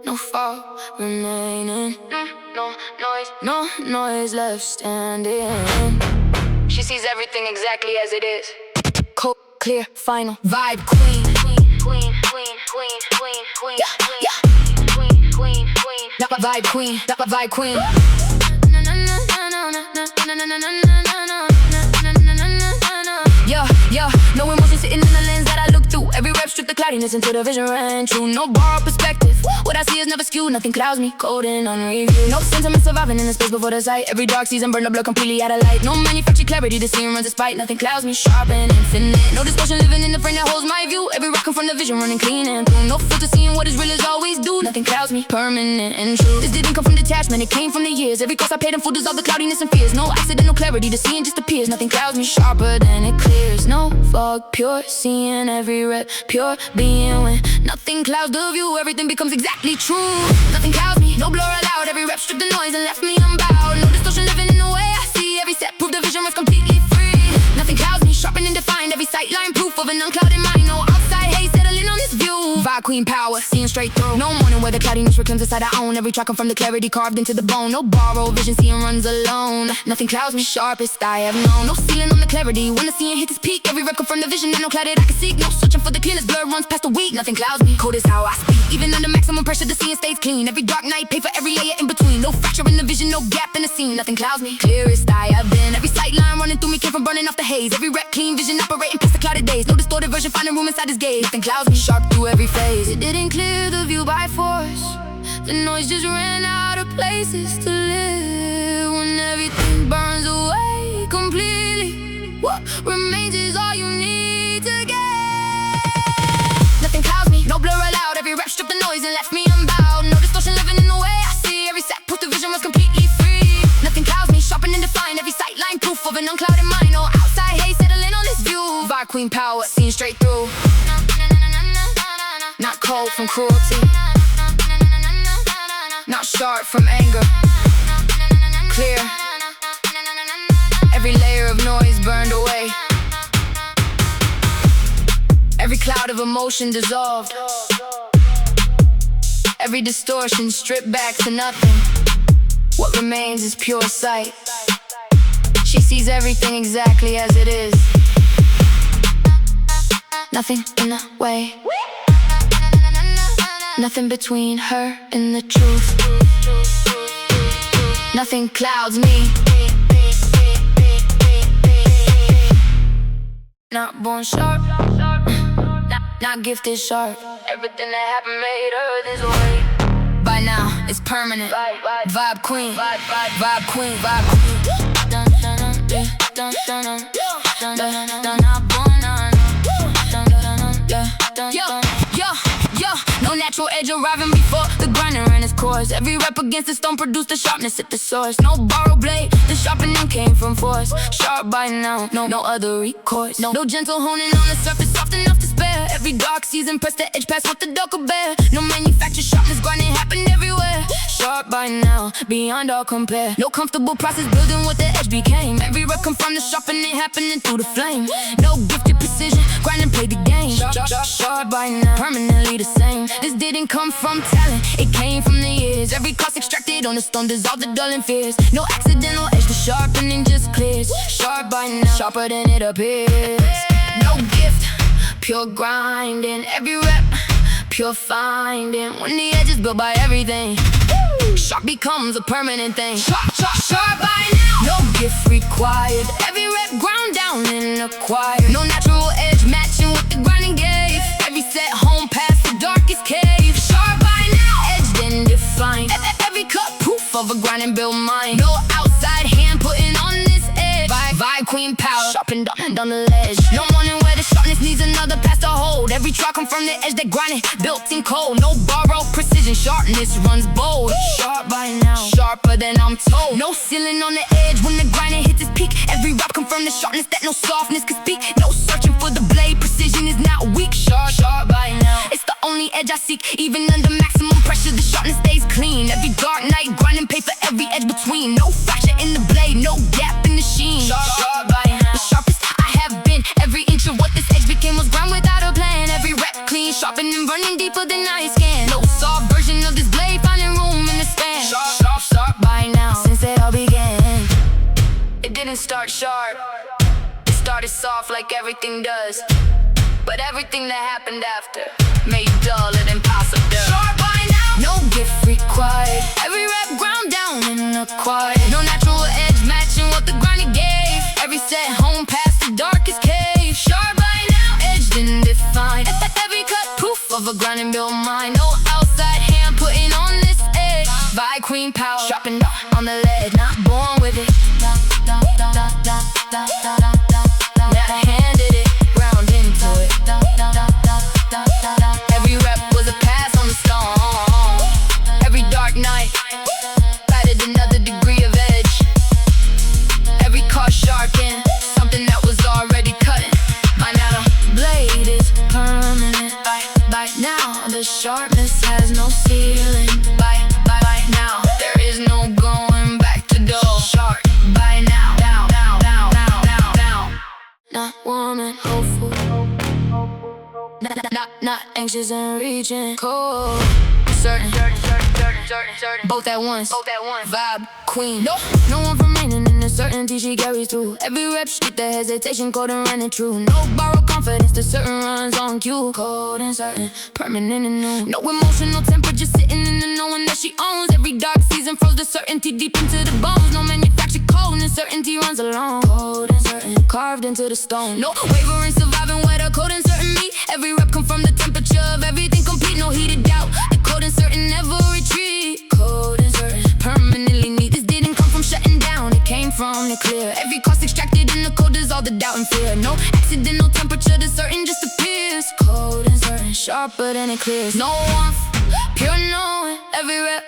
No fault remaining. No noise left standing. She sees everything exactly as it is. Cold, clear, final, vibe queen. Vibe queen, vibe queen. Yeah, no emotion sitting in the lens that I look through. Every rep stripped the cloudiness until the vision ran true. No borrowed perspective, what I see is never skewed. Nothing clouds me, cold and unreviewed. No sentiment surviving in the space before the sight. Every dark season burned the blood completely out of light. No manufactured clarity, the scene runs despite. Nothing clouds me, sharp and infinite. No distortion living in the frame that holds my view. Every rock come from the vision running clean and through. No filter seeing what is real as always do. Nothing clouds me, permanent and true. This didn't come from detachment, it came from the years. Every cost I paid in full dissolved the cloudiness and fears. No accidental clarity, the seeing just appears. Nothing clouds me, sharper than it clears. No fog, pure seeing every rep, pure being when nothing clouds the view. Everything becomes exactly true. Nothing clouds me, no blur allowed. Every rep stripped the noise and left me unbowed. No distortion living in the way I see. Every step proof the vision was completely free. Nothing clouds me, sharpened and defined. Every sight line proof of an unclouded mind. No outside haze settling on this view. Vibe queen power, seeing straight through. No morning where the cloudiness reclaims the side I own. Every track come from the clarity carved into the bone. No borrow vision, seeing runs alone. Nothing clouds me, sharpest I have known. No ceiling on the clarity, when the seeing hits its peak. Every rep come from the vision and no clouded I can seek. No searching for the clearness, blur runs past the weak. Nothing clouds me, cold is how I speak. Even under maximum pressure, the seeing stays clean. Every dark night, pay for every layer in between. No fracture in the vision, no gap in the scene. Nothing clouds me, clearest I have been. Every sight line running through me came from burning off the haze. Every rep clean vision operating past the clouded days. No distorted version finding room inside his gaze. Nothing clouds me, sharp through every phase. It didn't clear the view by force. The noise just ran out of places to live. When everything burns away completely, what remains is all you need to get. Nothing clouds me, no blur allowed. Every rep stripped the noise and left me unbowed. No distortion living in the way I see. Every set proof the vision was completely free. Nothing clouds me, sharpened and defined. Every sight line proof of an unclouded mind. No outside haze settling on this view. Vibe queen power, seeing straight through. Not cold from cruelty, not sharp from anger. Clear, every layer of noise burned away. Every cloud of emotion dissolved. Every distortion stripped back to nothing. What remains is pure sight. She sees everything exactly as it is. Nothing in the way. Nothing between her and the truth. Nothing clouds me. Not born sharp, not gifted sharp. Everything that happened made her this way. By now, it's permanent. Vibe queen, vibe queen, vibe queen. Dun dun dun dun dun dun dun dun. Not born on. Yo, no natural edge arriving before the grinder ran its course. Every rep against the stone produced the sharpness at the source. No borrowed blade, the sharpening came from force. Sharp by now, no other recourse. No gentle honing on the surface, soft enough to spare. Every dark season pressed the edge past what the dark could bear. No manufactured sharpness, grinding happened everywhere. Sharp by now, beyond all compare. No comfortable process building what the edge became. Every rep come from the sharpening happening through the flame. No gifted precision, grinding played the game. Sharp by now, permanently the same. This didn't come from talent, it came from the years. Every cost extracted on the stone dissolved the dulling fears. No accidental edge, the sharpening just clears. Sharp by now, sharper than it appears. No gift, pure grinding. Every rep, pure finding. When the edge is built by everything, sharp becomes a permanent thing. Sharp by now, no gift required. Every rep ground down and acquired. No natural edge matching what the grinding gave. Every set home past the darkest cave. Sharp by now, edged and defined. Every cut proof of a grinding built mind. No outside hand putting on this edge. Vibe queen power, sharpened on the ledge. No morning where the sharpness needs another pass to hold. Every track come from the edge that grinding built in cold. No borrowed precision, sharpness runs bold. Sharp by now, sharper than I'm told. No ceiling on the edge when the grinding hits its peak. Every rap come from the sharpness that no softness could speak. No searching for the blade, precision is not weak. Sharp by now, it's the only edge I seek. Even under maximum pressure, the sharpness stays clean. Every dark night, grinding pay for every edge between. No fracture in the blade, no gap in the sheen. Sharp by now, the sharpest I have been. Every inch of what this edge became was ground without a plan. Every rep clean, sharpened and burning deeper than I scan. No start sharp. It started soft like everything does, but everything that happened after made dull and impossible. Sharp by now, no gift required. Every rep ground down and acquired. No natural edge matching what the grind it gave. Every set home past the darkest cave. Sharp by now, edged and defined. Every cut proof of a grinding built mind. No outside hand putting on this edge. By queen power, sharpened on the lead, not born with it. Never handed it, ground into it. Every rep was a pass on the stone. Every dark night added another degree of edge. Every car sharpened something that was already cutting. By now the blade is permanent. By now the sharpness has no ceiling. By now there is no going back to dull. Sharp by now. Not warm and hopeful, not anxious and reaching. Cold, certain, both at once. Vibe queen. No one remaining in the certainty she carries through. Every rep street the hesitation, cold and running true. No borrowed confidence, the certain runs on cue. Cold and certain, permanent and new. No emotional temper, just sitting in the knowing that she owns. Every dark season froze the certainty deep into the bones. No manufactured cold and certainty runs alone. Cold and certain, carved into the stone. No wavering, surviving where the cold and certain meet. Every rep come from the temperature of everything complete. No heated doubt, the cold and certain never retreat. Cold and certain, permanently neat. This didn't come from shutting down, it came from the clear. Every cost extracted in the cold is all the doubt and fear. No accidental temperature, the certain just appears. Cold and certain, sharper than it clears. No warmth, pure knowing. Every rep,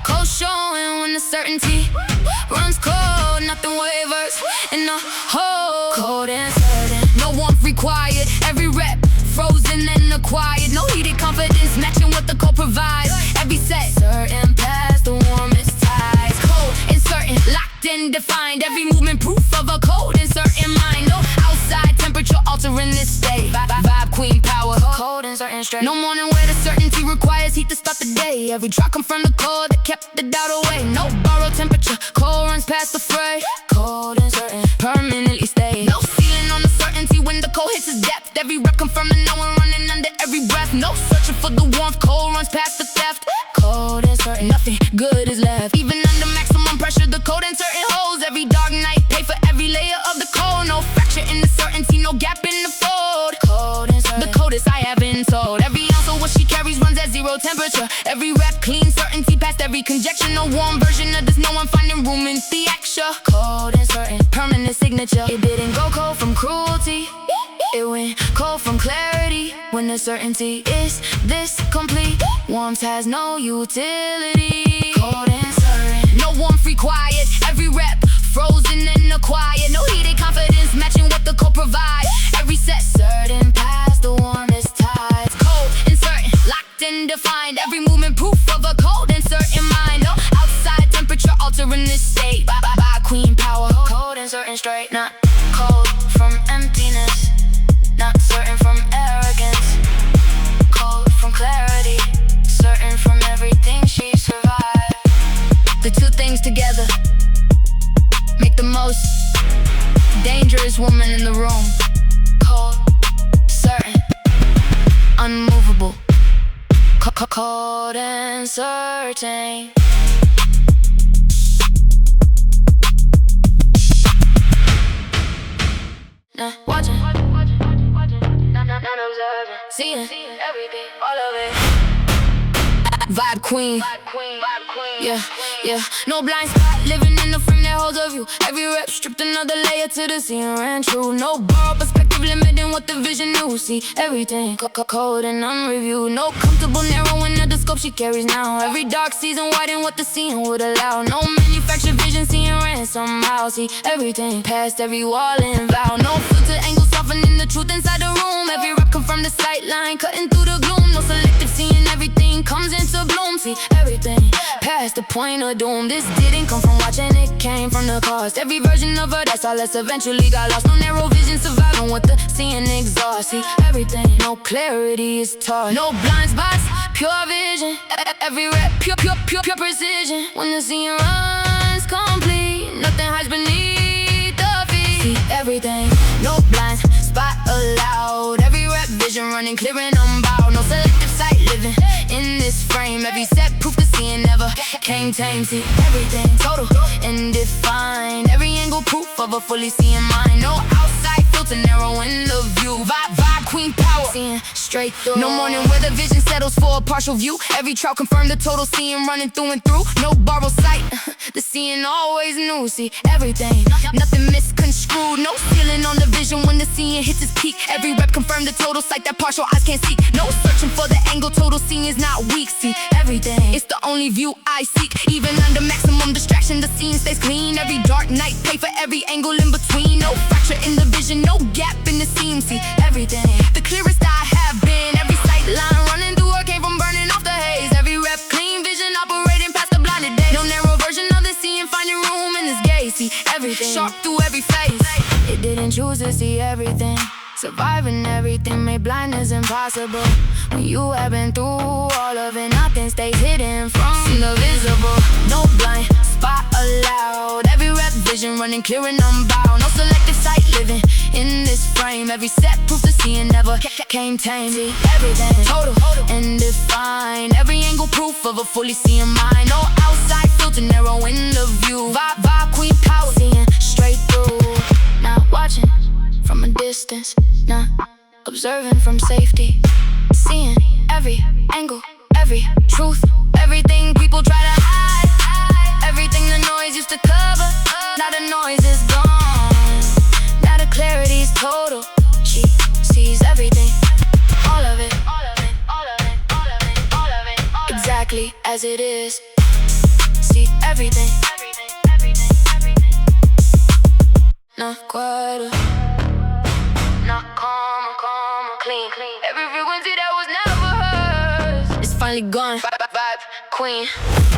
cold showing when the certainty runs cold. Nothing wavers in the hole. Cold and certain, no warmth required. Every rep, frozen and acquired. No heated confidence matching what the cold provides. Every set, certain past the warmest tides. Cold and certain, locked and defined. Every movement proof of a cold and certain mind. No outside temperature altering this state. Vibe queen power, cold and certain straight. No morning where the certainty requires heat to start the day. Every drop come from the cold that kept the doubt away. No borrowed temperature, cold runs past the fray. Cold and certain, permanently stay. No ceiling on the certainty when the cold hits its depth. Every rep come from the knowing running under every breath. No searching for the warmth, cold runs past the theft. Cold and certain, nothing good is left. Even under maximum pressure, the cold and certain holds. Every dark night, pay for every layer of the cold. No fracture in the certainty, no gap in the fold. Cold and certain, the coldest I have been told. Every ounce of what she carries runs at zero temperature. Every rep clean certainty past every conjecture. No warm version of this, no one finding room in the extra. Cold and certain, permanent signature. It didn't go cold from cruelty, it went cold from clarity. When the certainty is this complete, warmth has no utility. Cold and certain, no warmth required. Every rep, frozen and acquired. No heated confidence matching what the cold provides. Every set, certain past the warmest tides. Cold and certain, locked and defined. Every movement proof of a cold and certain mind. No outside temperature altering this state. By queen power, cold and certain straight. Not cold from emptiness, not certain from arrogance. Cold from clarity, certain from everything she survived. The two things together make the most dangerous woman in the room. Cold, certain, unmovable. Cold and certain. Watching, not observing, seeing everything, all of it. Vibe queen, yeah. No blind spot, living in the frame that holds a view. Every rep stripped another layer to the scene ran true. No borrowed perspective limiting what the vision knew. See everything cold and unreviewed. No comfortable narrowing of the scope she carries now. Every dark season widen what the scene would allow. No manufactured vision seeing ran somehow. See everything past every wall and vow. No filter angle softening the truth inside the room. Every rep come from the sight line, cutting through the gloom. No selective seeing, everything comes into bloom. See everything past the point of doom. This didn't come from watching, it came from the cost. Every version of her that saw less eventually got lost. No narrow vision surviving what the seeing exhaust. See everything, no clarity is taught. No blind spots, pure vision. Every rep, pure precision. When the scene runs complete, nothing hides beneath everything. No blind spot allowed. Every rep vision running, clearing unbowed. No selective sight living in this frame. Every set proof to seeing never came tame. See everything total and defined. Every angle proof of a fully seeing mind. No outside filter, narrow in the view. Vibe, queen power, seeing straight through. No morning where the vision settles for a partial view. Every trout confirm the total seeing running through and through. No borrowed sight, the seeing always new. See everything, nothing misconstrued. No ceiling on the vision when the seeing hits its peak. Every rep confirm the total sight that partial eyes can't see. No searching for the angle, total seeing is not weak. See everything, it's the only view I seek. Even under maximum distraction, the seeing stays clean. Every dark night, pay for every angle in between. No fracture in the vision, no gap in the seam. See everything, the clearest I have been. Every sight line running through or came from burning off the haze. Every rep clean vision operating past the blinded days. No narrow version of the seeing, finding room in this gaze. See everything, sharp through every phase. It didn't choose to see everything. Surviving everything made blindness impossible. When you have been through all of it, nothing stays hidden from the visible. No blind spot allowed. Every rep vision running, clearing unbowed. No selective sight living in this frame. Every set proof to seeing never came tame. See everything total and defined. Every angle proof of a fully seeing mind. No outside filter, narrow in the view. Vibe, queen power, seeing straight through. Not watching from a distance, not observing from safety. Seeing every angle, every truth, everything people try to hide. Everything the noise used to cover, now the noise is gone. Now the clarity's total. She sees everything, all of it, all of it, all of it, all of it, all of it, all of it, exactly as it is. See everything, everything, everything, everything. Not quite not calm, clean. Every frequency that was never hers is finally gone. Vibe, queen.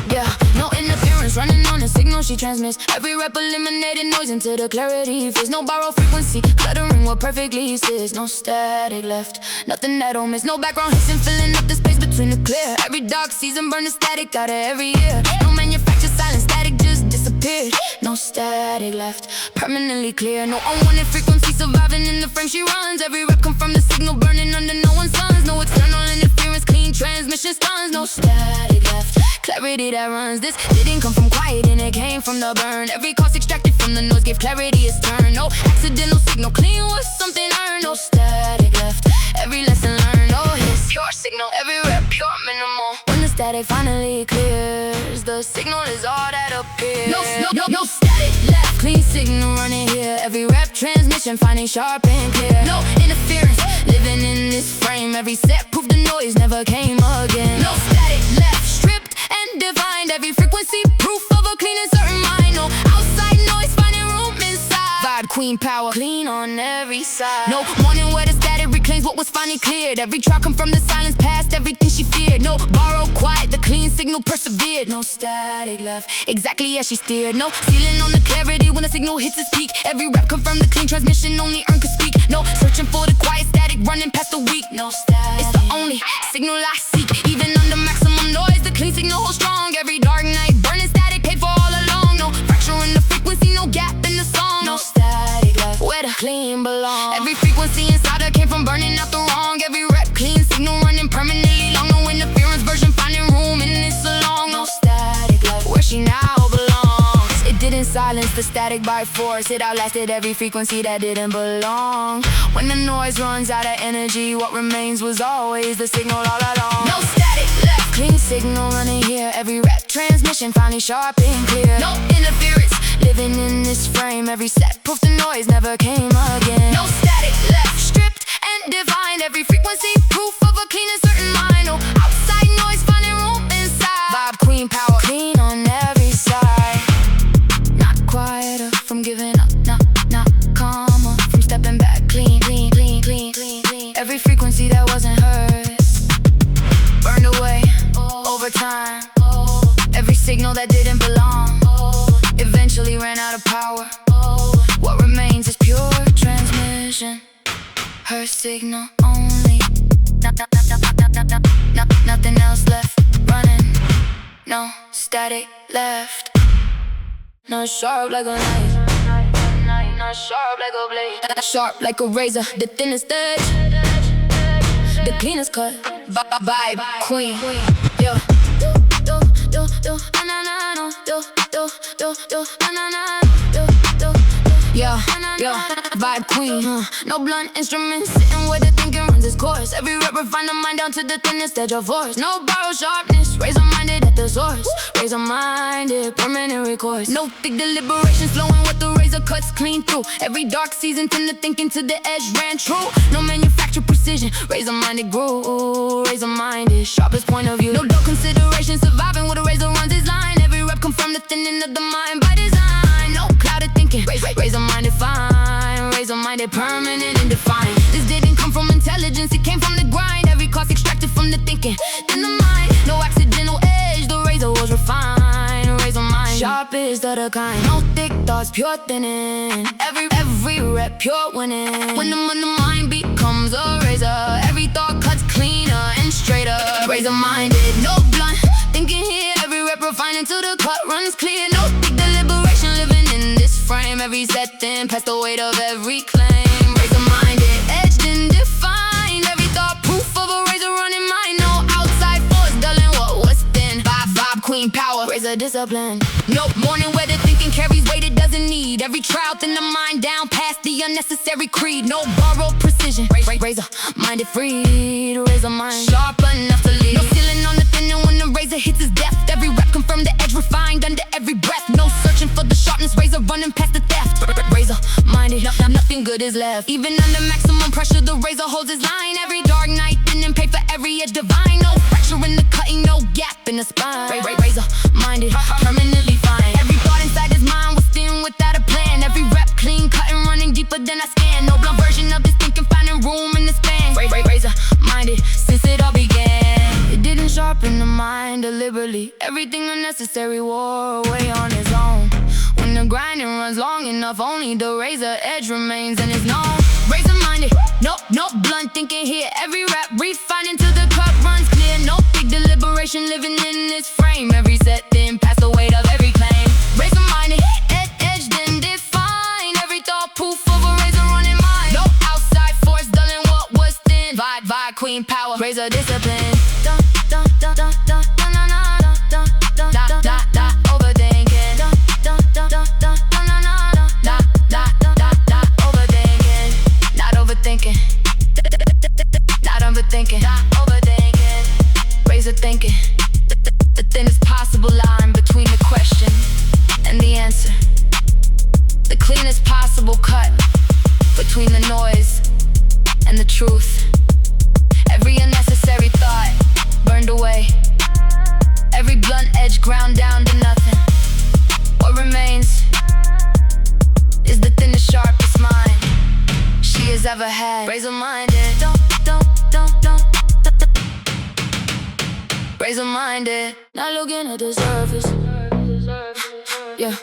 Yeah, no interference, running on the signal she transmits. Every rep eliminated noise into the clarity. There's no borrowed frequency, cluttering what perfectly sits. No static left, nothing that don't miss. No background hissing, filling up the space between the clear. Every dark season burn the static out of every ear. No manufactured silence, static just disappeared. No static left, permanently clear. No unwanted frequency surviving in the frame she runs. Every rep confirm the signal burning under no one's suns. No external interference, clean transmission stuns. No static left, clarity that runs. This didn't come from quiet and it came from the burn. Every cost extracted from the noise gave clarity its turn. No accidental signal, clean was something earned. No static left, every lesson learned. No hiss, pure signal, every rep pure minimal. When the static finally clears, the signal is all that appears. No static left, clean signal running here. Every rep transmission finding sharp and clear. No interference, living in this frame. Every set proof the noise never came again. No static left, stripped and defined. Every frequency proof of a clean and certain mind. No outside noise finding room inside. Vibe, queen power, clean on every side. No morning where the static reclaims what was finally cleared. Every track come from the silence past everything she feared. No borrowed quiet, the clean signal persevered. No static left, exactly as she steered. No ceiling on the clarity when the signal hits its peak. Every rep confirm the clean transmission only earn could speak. No searching for the quiet static running past the weak. No static, it's the only signal I seek. Even under maximum noise, the clean signal holds strong. Every dark night burning static paid for all along. No fracture in the frequency, no gap in the song. No static left, where the clean belong. Every frequency inside her came from burning out the wrong. Every rep clean signal running permanently long. No interference version finding room in this along. No static left, where she now belongs. It didn't silence the static by force. It outlasted every frequency that didn't belong. When the noise runs out of energy, what remains was always the signal all along. No static left, clean signal running here. Every rep transmission finally sharp and clear. No interference, living in this frame. Every set proof the noise never came again. No static left, stripped and defined. Every frequency proof of a clean and certain mind. No outside noise finding room inside. Vibe, queen power, clean on every side. Not quieter from giving up, not calmer from stepping back. Clean. Every frequency that wasn't hers burned away over time. Every signal that didn't belong eventually ran out of power. What remains is pure transmission. Her signal only. Nothing else left running. No static left. No sharp like a knife. Sharp like a blade, sharp like a razor, the thinnest edge, the cleanest cut. Vibe queen, yeah. Yeah, vibe queen, no blunt instruments, sitting where the thinking runs its course. Every rep refine the mind down to the thinnest edge of force. No borrowed sharpness, razor-minded at the source. Razor-minded, permanent recourse. No thick deliberations, flowing with the razor cuts clean through. Every dark season, tender thinking to the edge ran true. No manufactured precision, razor-minded grew. Razor-minded, sharpest point of view. No dull consideration, surviving with a razor runs its line. Every rep come from the thinning of the mind by design. No clouded thinking, razor-minded fine, razor-minded permanent and defined. This didn't come from intelligence, it came from the grind. Every cost extracted from the thinking in the mind. No accidental edge, the razor was refined. Razor-mind, sharpest of the kind. No thick thoughts, pure thinning. Every rep, pure winning. When the mind becomes a razor, every thought cuts cleaner and straighter. Razor-minded, no blunt thinking here. Every rep refined until the cut runs clear. No thick deliberation, living in this frame. Every set thin, past the weight of every claim. Razor-minded, edged and defined. Every thought proof of a razor running mind. No outside force dulling what was thin. Vibe queen power, razor discipline. No morning where the thinking carries weight it doesn't need. Every trial thin the mind down past the unnecessary creed. No borrowed precision, razor-minded freed. Razor-mind, sharp enough to lead. No ceiling on the thinning when the razor hits his depth. Every rep come from the edge refined under every breath. No searching for the sharpness, razor running past the theft. Razor-minded, nothing good is left. Even under maximum pressure, the razor holds its line. Every dark night thinning, pay for every edge divine. No fracture in the cutting, no gap in the spine. Razor-minded, permanently fine. Every thought inside his mind was thin without a plan. Every rep clean, cutting, running deeper than I scan. No blunt version of this thinking, finding room in the span. Razor-minded, since it all began. It didn't sharpen the mind deliberately. Everything unnecessary wore away on its own. When the grinding runs long enough, only the razor edge remains and is known. Razor-minded, no blunt thinking here. Every rep refining till the cut runs clear. No big deliberation, living in this frame. Every set thin, past the weight of every claim. Razor-minded, edged and defined. Every thought proof of a razor running mind. No outside force dulling what was thin. Vibe queen power, razor discipline. Overthinking. Not overthinking. Not overthinking. Razor thinking. The thinnest possible line between the question and the answer. The cleanest possible cut between the noise and the truth. Every unnecessary thought burned away. Every blunt edge ground down to nothing. What remains is the thinnest, sharpest mind she has ever had. Razor-minded. Razor-minded. Not looking at the surface. Yeah,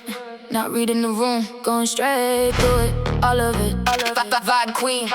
not reading the room, going straight through it. All of it. Vibe queen.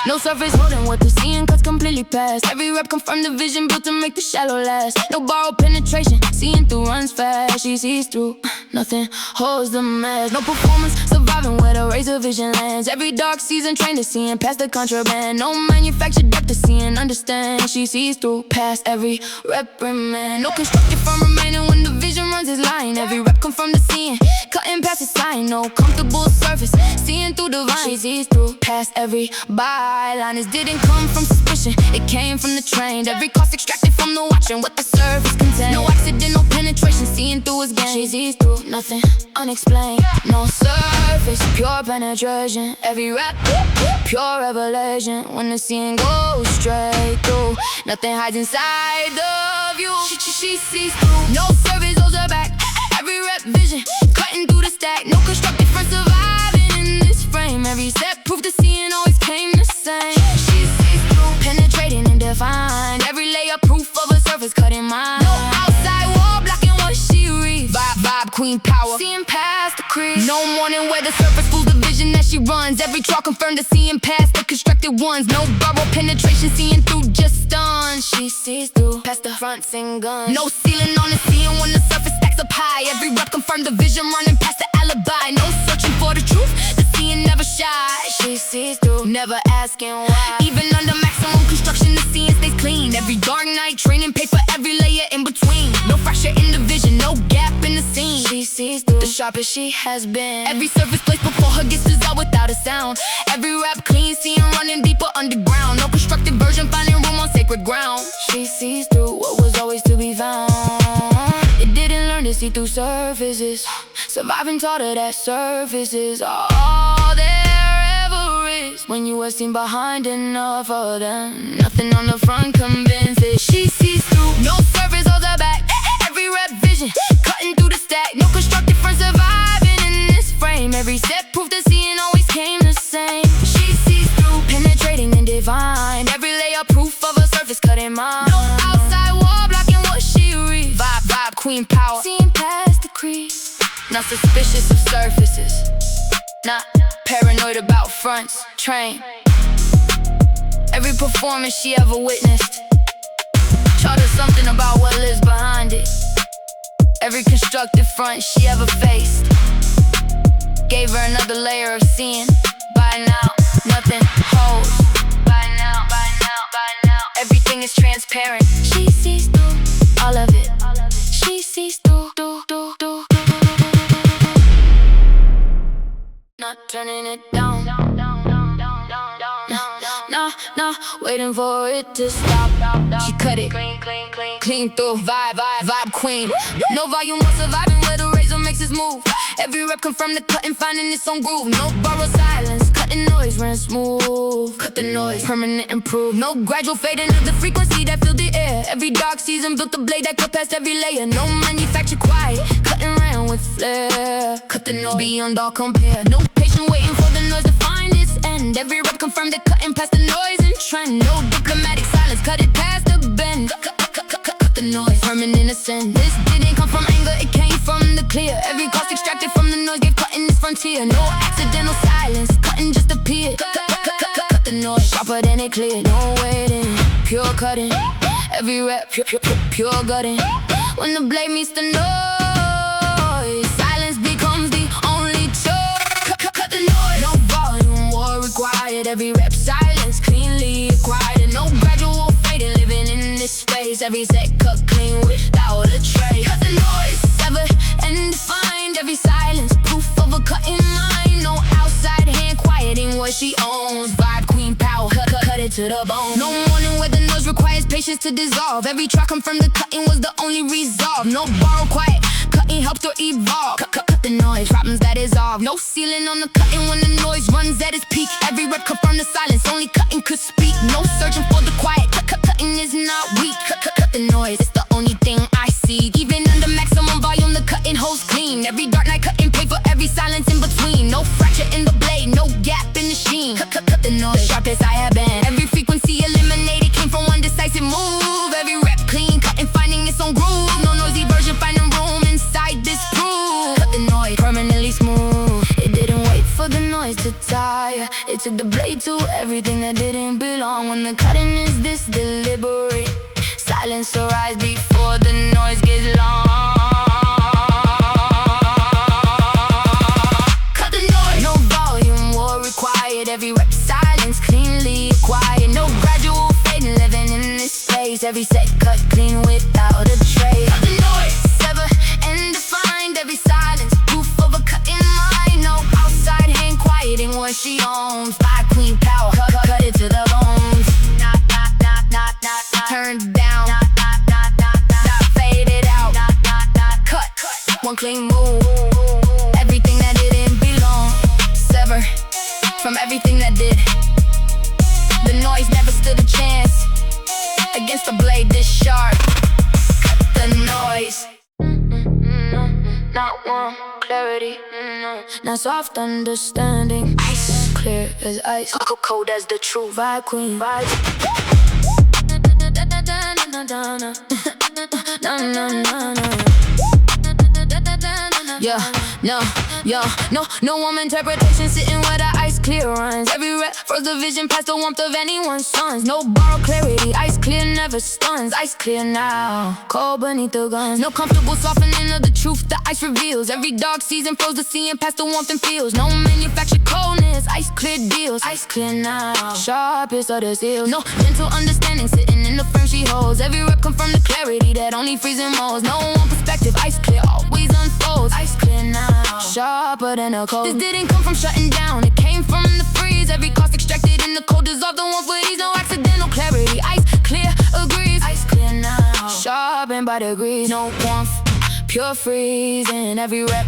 No surface holding what they're seeing, cuts completely past. Every rep confirm the vision built to make the shallow last. No borrowed penetration, seeing through runs fast. She sees through, nothing holds the mask. No performance, surviving where the razor vision lands. Every dark season trained to seeing past the contraband. No manufactured depth to see and understand. She sees through past every reprimand. No constructive firm remaining when the vision runs its line. Every rep come from the seeing, cutting past the sign. No comfortable surface, seeing through the vine. She sees through past every byline. This didn't come from suspicion, it came from the trained. Every cost extracted from the watching what the surface contains. No accidental penetration, seeing through his game. She sees through nothing unexplained. No surface, pure penetration. Every rep, pure revelation. When the seeing goes straight through, nothing hides inside the view. She sees through. No surface holds her back. Every rep vision, cutting through the stack. No constructive front surviving in this frame. Every step proof the seeing always came the same. She sees through, penetrating and defined. Every layer proof of a surface cutting mine. No outside wall blocking what she reads. Vibe queen power, seeing past the creed. No morning where the surface fools the vision that she runs. Every trial confirmed the seeing past the constructed ones. No borrowed penetration, seeing through just stuns. She sees through past the fronts and guns. No ceiling on the seeing when the surface stacks up high. Every rep confirmed the vision, running past the alibi. No searching for the truth, the seeing never shy. She sees through, never asking why. Even under maximum construction, the seeing stays clean. Every dark night training, pay for every layer in between. No fracture in the vision, no gap in the scene. She sees through, the sharpest she has been. Every surface placed before her gets dissolved without a sound. Every rap clean, seeing running deeper underground. No constructed version, finding room on sacred ground. She sees through what was always to be found. It didn't learn to see through surfaces. Surviving taught her that surface is all there ever is. When you were seen behind enough of them, nothing on the front convinces. She sees through, no surface holds her back. Every rep vision, cutting through the stack. No constructed front surviving in this frame. Every step proof the seeing always came the same. She sees through, penetrating and divine. Every layer proof of a surface cutting mine. No outside wall blocking what she reads. Vibe, queen power, seeing past the creed. Not suspicious of surfaces, not paranoid about fronts. Train every performance she ever witnessed, taught her something about what lives behind it. Every constructed front she ever faced gave her another layer of seeing. By now, nothing holds. By now, everything is transparent. She sees through all of it. She sees through. Not turning it down. Nah, waiting for it to stop. She cut it clean through. Vibe queen. No volume or surviving where the razor makes its move. Every rep confirmed the cut and finding its own groove. No borrowed silence, cutting noise, ran smooth. Cut the noise, permanent improve. No gradual fading of the frequency that filled the air. Every dark season built a blade that cut past every layer. No manufactured quiet, cutting ran with flair. Cut the noise beyond all compare. No patient waiting for the noise to find its end. Every rep confirmed the cutting past the noise and trend. No diplomatic silence, cut it past the bend. Cut the noise, permanent ascent. This didn't come from anger, it came from the clear. Every cost extracted from the noise gave cutting this frontier. No accidental silence, cutting just appeared. Cut the noise, sharper than it cleared. No waiting, pure cutting. Every rep, pure gutting. When the blade meets the noise, silence becomes the only choice. Cut the noise. No volume war required. Every rep silence cleanly acquired. No gradual fading, living in this space. Every set cut clean without a trace. Cut the noise, severed and defined. Every silence, proof of a cut in mind. No outside hand quieting what she owns. Vibe queen power, cut it to the bone. No warning where the noise requires patience to dissolve. Every track confirmed the cutting was the only resolve. No borrowed quiet, cutting helped her evolve. Cut the noise, problems that dissolve. No ceiling on the cutting when the noise runs at its peak. Every rep confirmed the silence, only cutting could speak. No searching for the quiet, cutting is not weak. Cut the noise, it's the only thing I see. Even under maximum volume, the cutting holds clean. Every dark night cutting pay for every silence in between. No fracture in the blade, no gap in the sheen. Cut the noise, sharpest I have been. Every frequency eliminated came from one decisive move. Every rep clean, cutting finding its own groove. No noisy version finding room inside this groove. Cut the noise, permanently smooth. It didn't wait for the noise to tire. It took the blade to everything that didn't belong. When the cutting is this deliberate, silence arise before the noise gets long. Cut the noise. No volume war required. Every rep silence cleanly acquired. No gradual fading, living in this space. Every set cut clean without a trace. Cut the noise, sever and defined. Every silence, proof of a cut in mind. No outside hand quieting what she owns. By queen power, cut it to the bones. Turned down, faded out. Cut, one clean move. Everything that didn't belong, sever from everything that did. The noise never stood a chance against the blade this sharp. Cut the noise. Not warm clarity, not soft understanding. Ice clear as ice, cold as the true vibe queen. Vibe. Yeah, No, yo, no woman interpretation sitting where the ice clear runs. Every rep froze the vision past the warmth of anyone's suns. No borrowed clarity, ice clear never stuns. Ice clear now, cold beneath the guns. No comfortable softening of the truth the ice reveals. Every dark season froze the sea and past the warmth and feels. No manufactured coldness, ice clear deals. Ice clear now, sharpest of the seals. No gentle understanding sitting in the frame she holds. Every rep confirm the clarity that only freezing molds. No one perspective, ice clear always unfolds. Ice clear now, sharper than a cold. This didn't come from shutting down, it came from the freeze. Every cost extracted in the cold dissolved the warmth with ease. No accidental clarity, ice clear agrees. Ice clear now, sharpened by degrees. No warmth, pure freezing. Every rep,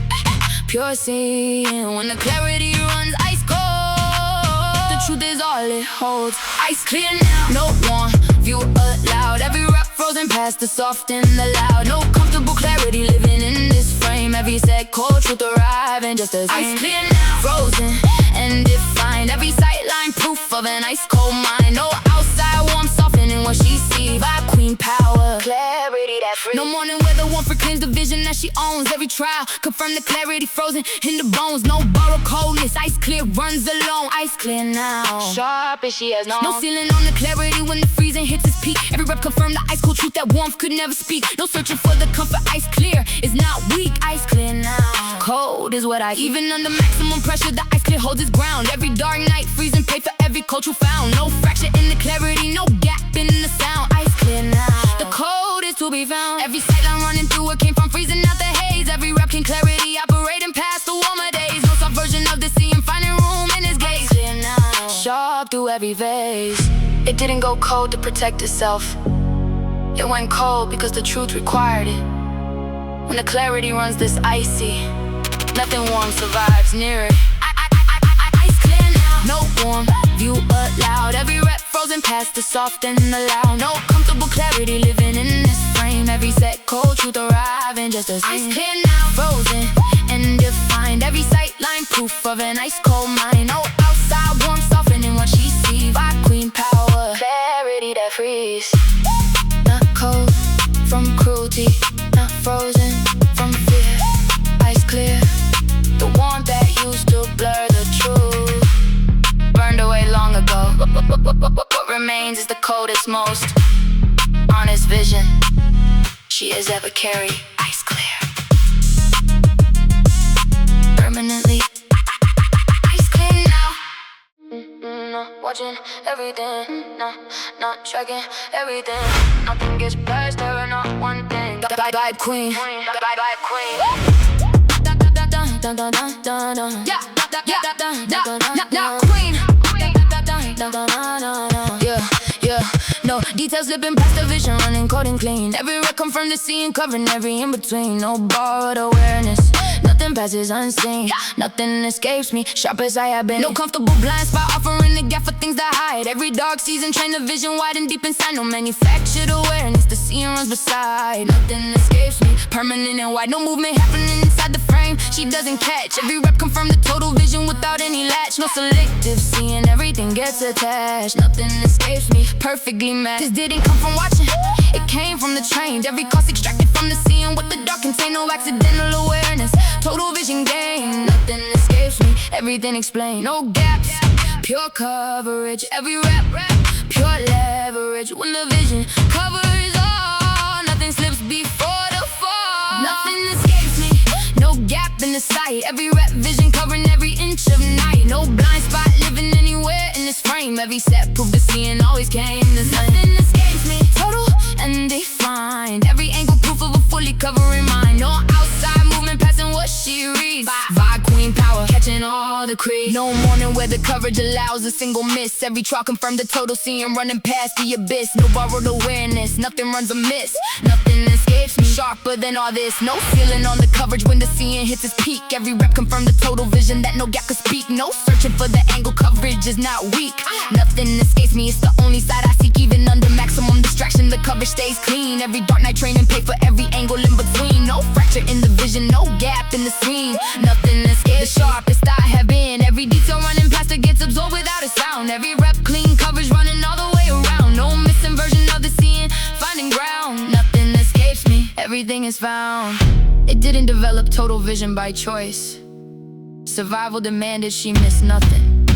pure seeing. When the clarity runs ice cold, the truth is all it holds. Ice clear now, no one view allowed. Every rep frozen past the soft and the loud. No comfortable clarity living in this frame. Every set cold truth arriving just as ice clear now, frozen and defined. Every sight line proof of an ice cold mind. No outside warm softening what she sees. Vibe queen power, clarity that free. No morning weather warm for cleanse the vision that she owns. Every trial confirm the clarity frozen in the bones. No borrowed coldness, ice clear runs alone. Ice clear now, sharp as she has known. No ceiling on the clarity when the freezing hits its peak. Every rep confirm the ice cold truth that warmth could never speak. No searching for the comfort, ice clear is not weak. Ice clear now, cold is what I even under maximum pressure the ice clear holds its ground. Every dark night freezing pay for every cultural found. No fracture in the clarity, no gap in the sound. Ice clear now, the cold is to be found. Every sight line running through it came from freezing out the haze. Every rep can clarity operating past the warmer days. No subversion of the sea and finding room in its gaze. Ice clear now, sharp through every phase. It didn't go cold to protect itself. It went cold because the truth required it. When the clarity runs this icy, nothing warm survives near it. Ice clear now, no warm view allowed. Every rep frozen past the soft and the loud. No comfortable clarity living in this frame. Every set cold truth arriving just as ice clear now, frozen and defined. Every sight line proof of an ice cold mind. No outside warm softening what she sees. Vibe queen power, clarity that frees. Not cold from cruelty, not frozen from fear. Ice clear, the warmth that used to blur the truth burned away long ago. What remains is the coldest, most honest vision she has ever carried. Ice clear, permanently. Ice clear now. Not watching everything, not tracking everything. Nothing gets past her, not one thing. Vibe queen, vibe queen. Yeah, queen. Yeah, no details slipping past the vision, running cold and clean. Every rep come from the scene, covering every in between. No borrowed awareness, nothing passes unseen. Nothing escapes me, sharp as I have been. No comfortable blind spot, offering the gap for things to hide. Every dark season, train the vision wide and deep inside. No manufactured awareness, the scene runs beside. Nothing escapes me, permanent and wide. No movement happening inside the frame, she doesn't catch. Every rep confirm the total vision without any latch. No selective seeing, everything gets attached. Nothing escapes me, perfectly matched. This didn't come from watching, it came from the trained. Every cost extracted from the seeing what the dark contain. No accidental awareness, total vision gain. Nothing escapes me, everything explained. No gaps, pure coverage. Every rep, pure leverage. When the vision covers all, nothing slips before the fall. Nothing escapes me, no gap in the sight. Every rep vision covering every inch of night. No blind spot living anywhere in this frame. Every set proof the seeing always came the same. Nothing escapes me, total and defined. Every angle proof of a fully covering mind. No outside movement passing what she reads. Vibe queen power, catching all the creed. No morning where the coverage allows a single miss. Every trial confirmed the total seeing running past the abyss. No borrowed awareness, nothing runs amiss. Nothing escapes me, sharper than all this. No ceiling on the coverage when the seeing hits its peak. Every rep confirmed the total vision that no gap could speak. No searching for the angle, coverage is not weak. Nothing escapes me, it's the only side I seek. Even under maximum distraction, the coverage stays clean. Every dark night training pay for every angle in between. No fracture in the vision, no gap in the scene. Nothing escapes, the sharpest I have been. Every detail running past it gets absorbed without a sound. Every rep clean, coverage running all the way around. No missing version of the scene, finding ground. Nothing escapes me, everything is found. It didn't develop total vision by choice. Survival demanded she miss nothing.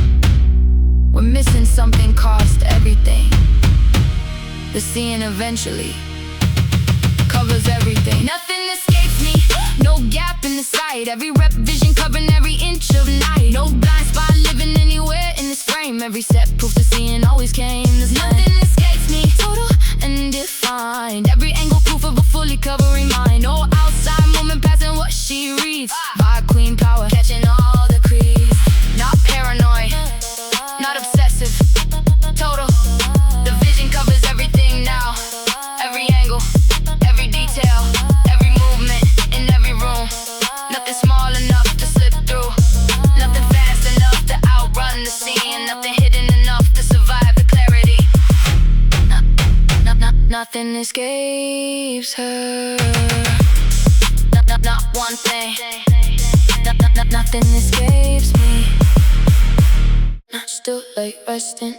When missing something cost everything. The seeing eventually covers everything. Nothing escapes me, no gap in the sight. Every rep vision covering every inch of night. No blind spot living anywhere in this frame. Every step proof the seeing always came the same. Nothing escapes me, total and defined. Every angle proof of a fully covering mind. No outside moment passing what she reads. Vibe queen power, catching all the creeds. Not paranoid, not obsessive, total. The vision covers everything now. Every angle, every detail, every movement in every room. Nothing small enough to slip through. Nothing fast enough to outrun the scene. Nothing hidden enough to survive the clarity. Nothing escapes her. Not one thing. Nothing escapes me. Not still like resting.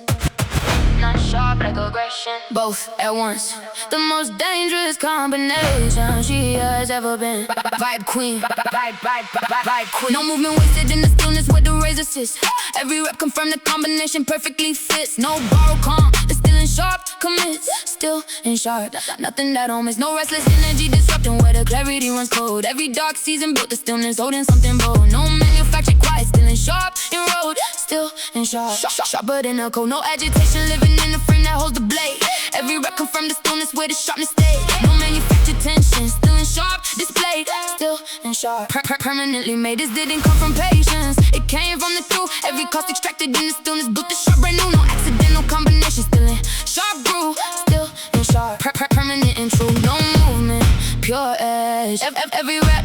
Not sharp like aggression. Both at once. The most dangerous combination she has ever been. Vibe queen. Vibe queen. No movement wasted in the stillness where the razor sits. Every rep confirmed the combination perfectly fits. No borrowed calm. The still and sharp commits. Still and sharp. Nothing that don't miss. No restless energy disrupting where the clarity runs cold. Every dark season built the stillness holding something bold. No manufactured quiet. Still and sharp in road. Still and sharp. Sharper than a cold. No agitation living in the frame that holds the blade. Every rep confirmed the stillness where the sharpness stayed. No manufactured tension, still and sharp displayed. Still and sharp, permanently made. This didn't come from patience, it came from the truth. Every cost extracted in the stillness built the sharp brand new. No accidental combination, still and sharp grew. Still and sharp, permanent and true. No movement, pure edge. Every rep,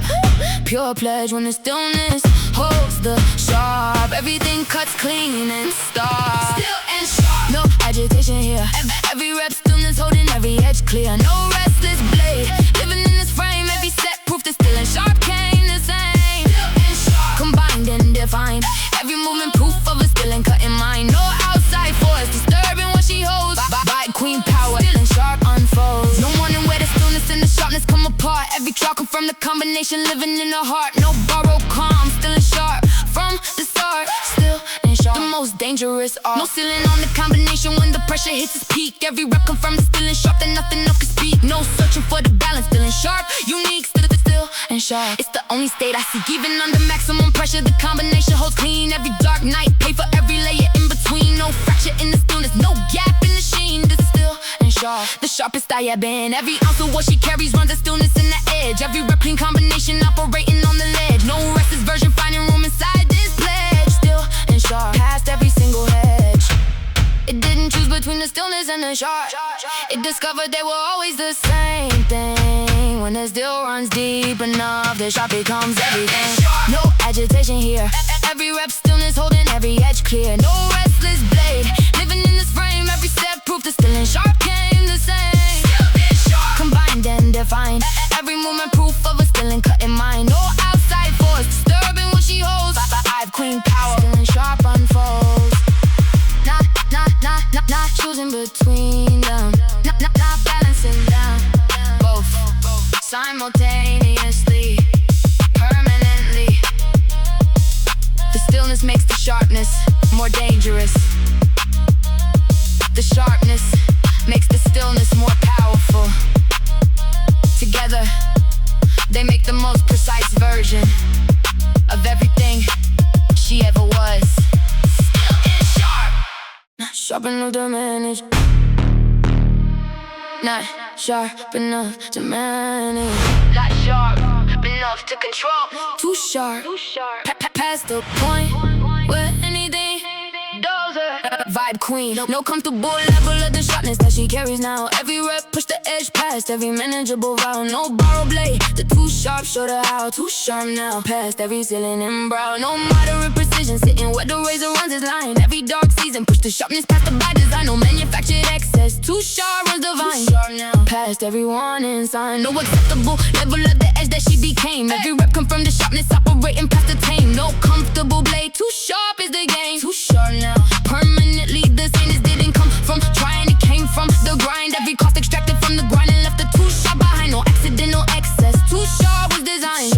pure pledge. When the stillness holds the sharp, everything cuts clean and stark. Still and sharp, no agitation here. Every rep stillness holding every edge clear. No restless blade living in this frame. Every set proof the still and sharp came the same. Still and sharp, combined and defined. Every movement proof of a still and cut in mind. No outside force disturbing what she holds. Vibe queen power, still and sharp unfolds. No wondering where the stillness and the sharpness come apart. Every trial confirm the combination living in the heart. No borrowed calm, still and sharp from the start. Still and sharp, the most dangerous art. No ceiling on the combination when the pressure hits its peak. Every rep confirms the still and sharp that nothing else can speak. No searching for the balance, still and sharp, unique, still and sharp. It's the only state I seek. Even under maximum pressure, the combination holds clean. Every dark night, pay for every layer in between. No fracture in the stillness, no gap in the sheen. This still and sharp, the sharpest I have been. Every ounce of what she carries runs the stillness in the edge. Every rep clean combination operating on the ledge. No restless version finding room inside this pledge. Still and sharp, past every single hedge. It didn't choose between the stillness and the sharp. It discovered they were always the same thing. When the still runs deep enough, the sharp becomes everything. No agitation here. Every rep stillness holding every edge clear. No restless blade living in this frame. Every step proof the still and sharp came the same. Combined and defined. Every movement proof of a still and cut in mind. No outside force disturbing what she holds. Vibe queen power, still and sharp unfolds. Not choosing between them. Not balancing them. Both simultaneously, permanently. The stillness makes the sharpness more dangerous. The sharpness makes the stillness more powerful. Together, they make the most precise version of everything she ever was. Still and sharp. Not sharp enough to manage. Not sharp enough to manage. Not sharp enough to control. Too sharp, past the point where anything does her. Vibe queen, no comfortable level of the sharpness that she carries now. Every rep push the edge past every manageable vow. No borrow blade, the too sharp showed her how. Too sharp now, past every ceiling and brow. No moderate precision, sitting where the razor runs its line. Every dark season push the sharpness past the by design. No manufactured excess, too sharp runs divine. Too sharp now, past every warning sign. No acceptable level of the edge that she became. Every rep confirmed the sharpness operating past the tame. No comfortable blade, too sharp is the game. Too sharp now, permanently the same. This didn't come from trying, it came from the grind. Every cost extracted from the grind and left the too sharp behind. No accidental excess, too sharp was designed.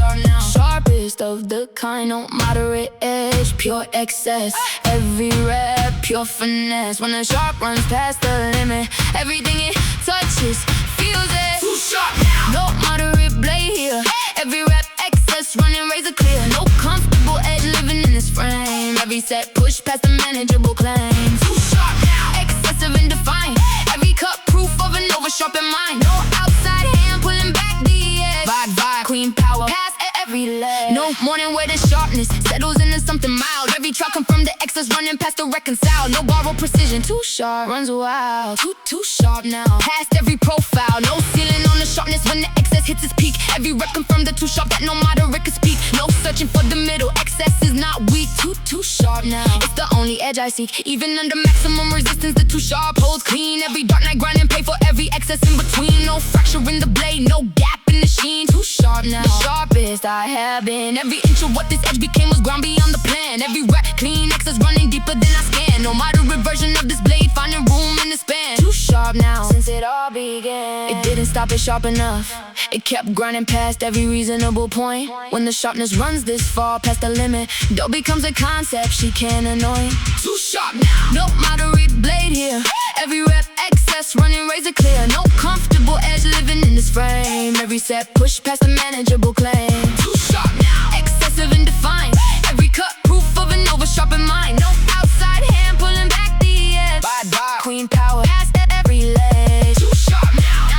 no moderate edge, pure excess. Every rep, pure finesse. When the sharp runs past the limit, everything it touches feels it. Too sharp now. No moderate blade here. Every rep excess, running razor clear. No comfortable edge living in this frame. Every set push past the manageable claims. Too sharp now. Excessive and defined. Every cut proof of an over sharpened mind. No outside hand pulling back the edge. Vibe, queen power. Past every leg. No morning where the sharpness settles into something mild. Every track come from the excess running past the reconcile. No borrowed precision. Too sharp, runs wild. Too sharp now. Past every profile. No ceiling on the sharpness when the excess hits its peak. Every rep confirm the too sharp that no moderate could speak. No searching for the middle. Excess is not weak. Too sharp now. It's the only edge I seek. Even under maximum resistance, the too sharp holds clean. Every dark night grind and pay for every excess in between. No fracture in the blade, no gap in the sheen. Too sharp now. The sharpest I have been. Every inch of what this edge became was ground beyond the plan. Every rep clean, excess running deeper than I scan. No moderate version of this blade finding room in the span. Too sharp now since it all began. It didn't stop it sharp enough. It kept grinding past every reasonable point. When the sharpness runs this far past the limit, dough becomes a concept she can't annoy. Too sharp now. No moderate blade here. Every rep excess running razor clear. No comfortable edge living in this frame. Every set push past the manageable claim. Too sharp now. Excessive and defined. Every cut proof of an over sharpened mind. No outside hand pulling back the edge. Vibe, queen power past every ledge. Too sharp now.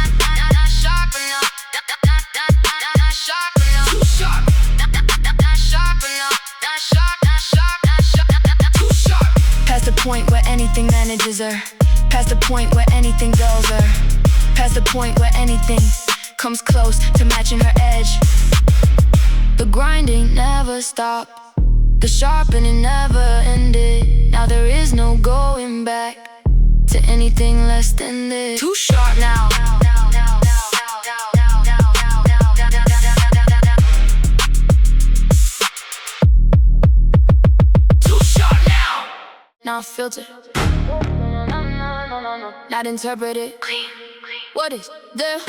Not sharp enough. Not sharp enough. Too sharp. Not sharp enough. Not sharp. Too sharp. Past the point where anything manages her. Past the point where anything dulls her. Past the point where anything comes close to matching her edge. The grinding never stopped. The sharpening never ended. Now there is no going back to anything less than this. Too sharp now. Too sharp now. Not filtered. Not interpreted. What is there?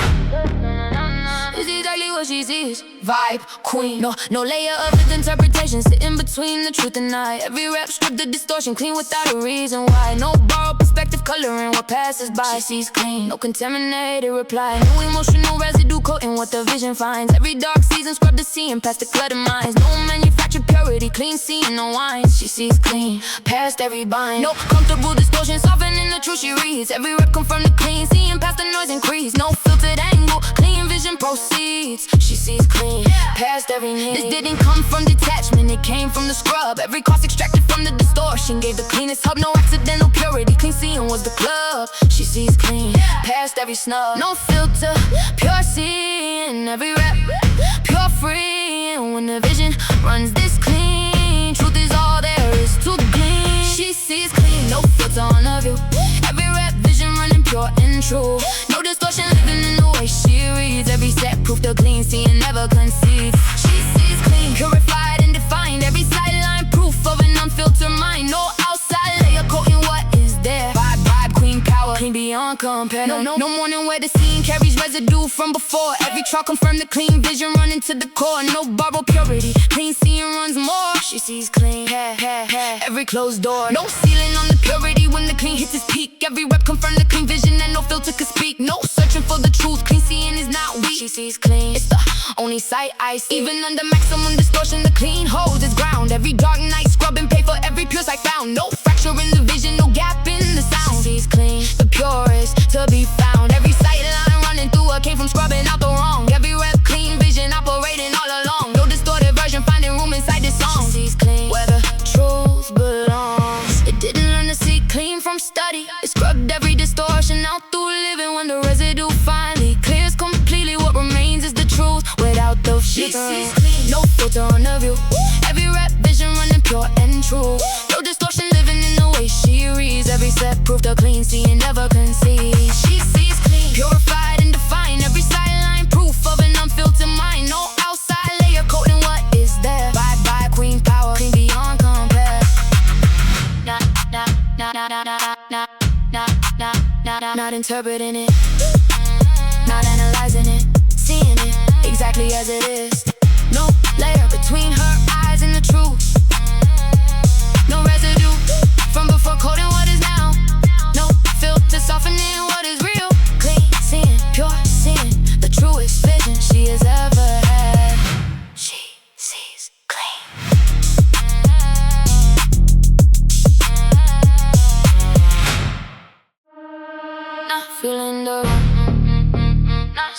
Is exactly what she sees. Vibe, queen. No layer of interpretation sitting between the truth and I. Every rap strip the distortion clean without a reason why. No borrowed perspective coloring what passes by. She sees clean. No contaminated reply. No emotional residue coating what the vision finds. Every dark season scrub the scene past the cluttered minds. No manufactured purity, clean scene, no wines. She sees clean past every bind. No comfortable distortion softening the truth she reads. Every rep confirm the clean, seeing past the noise increase. No filtered angle, clean vision proceeds. She sees clean past every need. This didn't come from detachment, it came from the scrub. Every cross extracted from the distortion gave the cleanest hub. No accidental purity, clean seeing was the club. She sees clean past every snub. No filter, pure seeing. Every rep, pure free. And when the vision runs this clean, truth is all there is to glean. She sees clean, no filter on her view. Every rep, vision running pure and true. No distortion living in the way she reads. Every set proof the clean seeing never concedes. She sees clean, purified and defined. Every sideline proof of an unfiltered mind. No outside layer coating what is there. Vibe, queen power, clean beyond compare. No morning where the scene carries residue from before. Every track confirm the clean vision running to the core. No borrowed purity, clean seeing runs more. She sees clean, every closed door. No ceiling on the purity when the clean hits its peak. Every rep confirm the clean vision and no filter could speak. No searching for the truth, clean seeing is not weak. She sees clean, it's the only sight I see. Even under maximum distortion, the clean holds its ground. Every dark night scrub and pay for every pure sight found. No fracture in the vision, no gap in the sound. She sees clean, the purest to be found. Every sight line running through her came from scrubbing out the wrong. Every rep clean vision operating all along. No distorted version finding room inside this song. She sees clean where the truth belongs. It didn't learn to see clean from study. It scrubbed every distortion out through living. When the residue finally clears completely, what remains is the truth without the filter. No filter on the view. Every rep vision running pure and true. No distortion living in the way she reads. Every set proof the clean seeing never concede. She sees clean, purified and defined. Every sideline proof of an unfiltered mind. No outside layer coating what is there. Vibe, queen power, clean beyond compare. Not interpreting it, not analyzing it, seeing it exactly as it is. No layer between her eyes and the truth.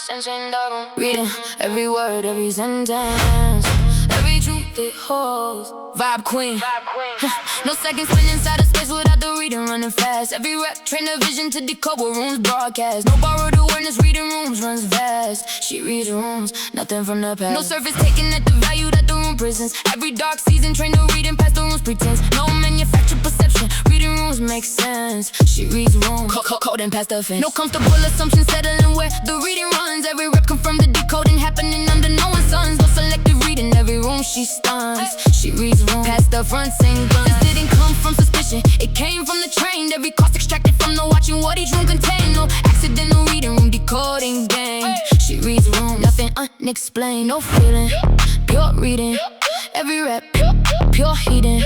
nonsense in the room. Reading every word, every sentence, every truth it holds. Vibe queen. No seconds spent inside a space without the reading running fast. Every rep train a vision to decode what rooms broadcast. No borrowed awareness, reading rooms runs vast. She reads rooms, nothing from the past. No surface taken at the value that the room presents. Every dark season trained to reading past the room's pretense. No manufactured perception, reading rooms make sense. She reads rooms, coding past the fence. No comfortable assumptions settling where the reading runs. Every rep confirmed the decoding happening under no one's suns. No selective reading, every room she stuns. She reads rooms past the front sing guns. This didn't come from suspicion, it came from the trained. Every cost extracted from the watching what each room contained. No accidental reading room decoding game. She reads rooms, nothing unexplained. No feeling, pure reading. Every rep, pure heating.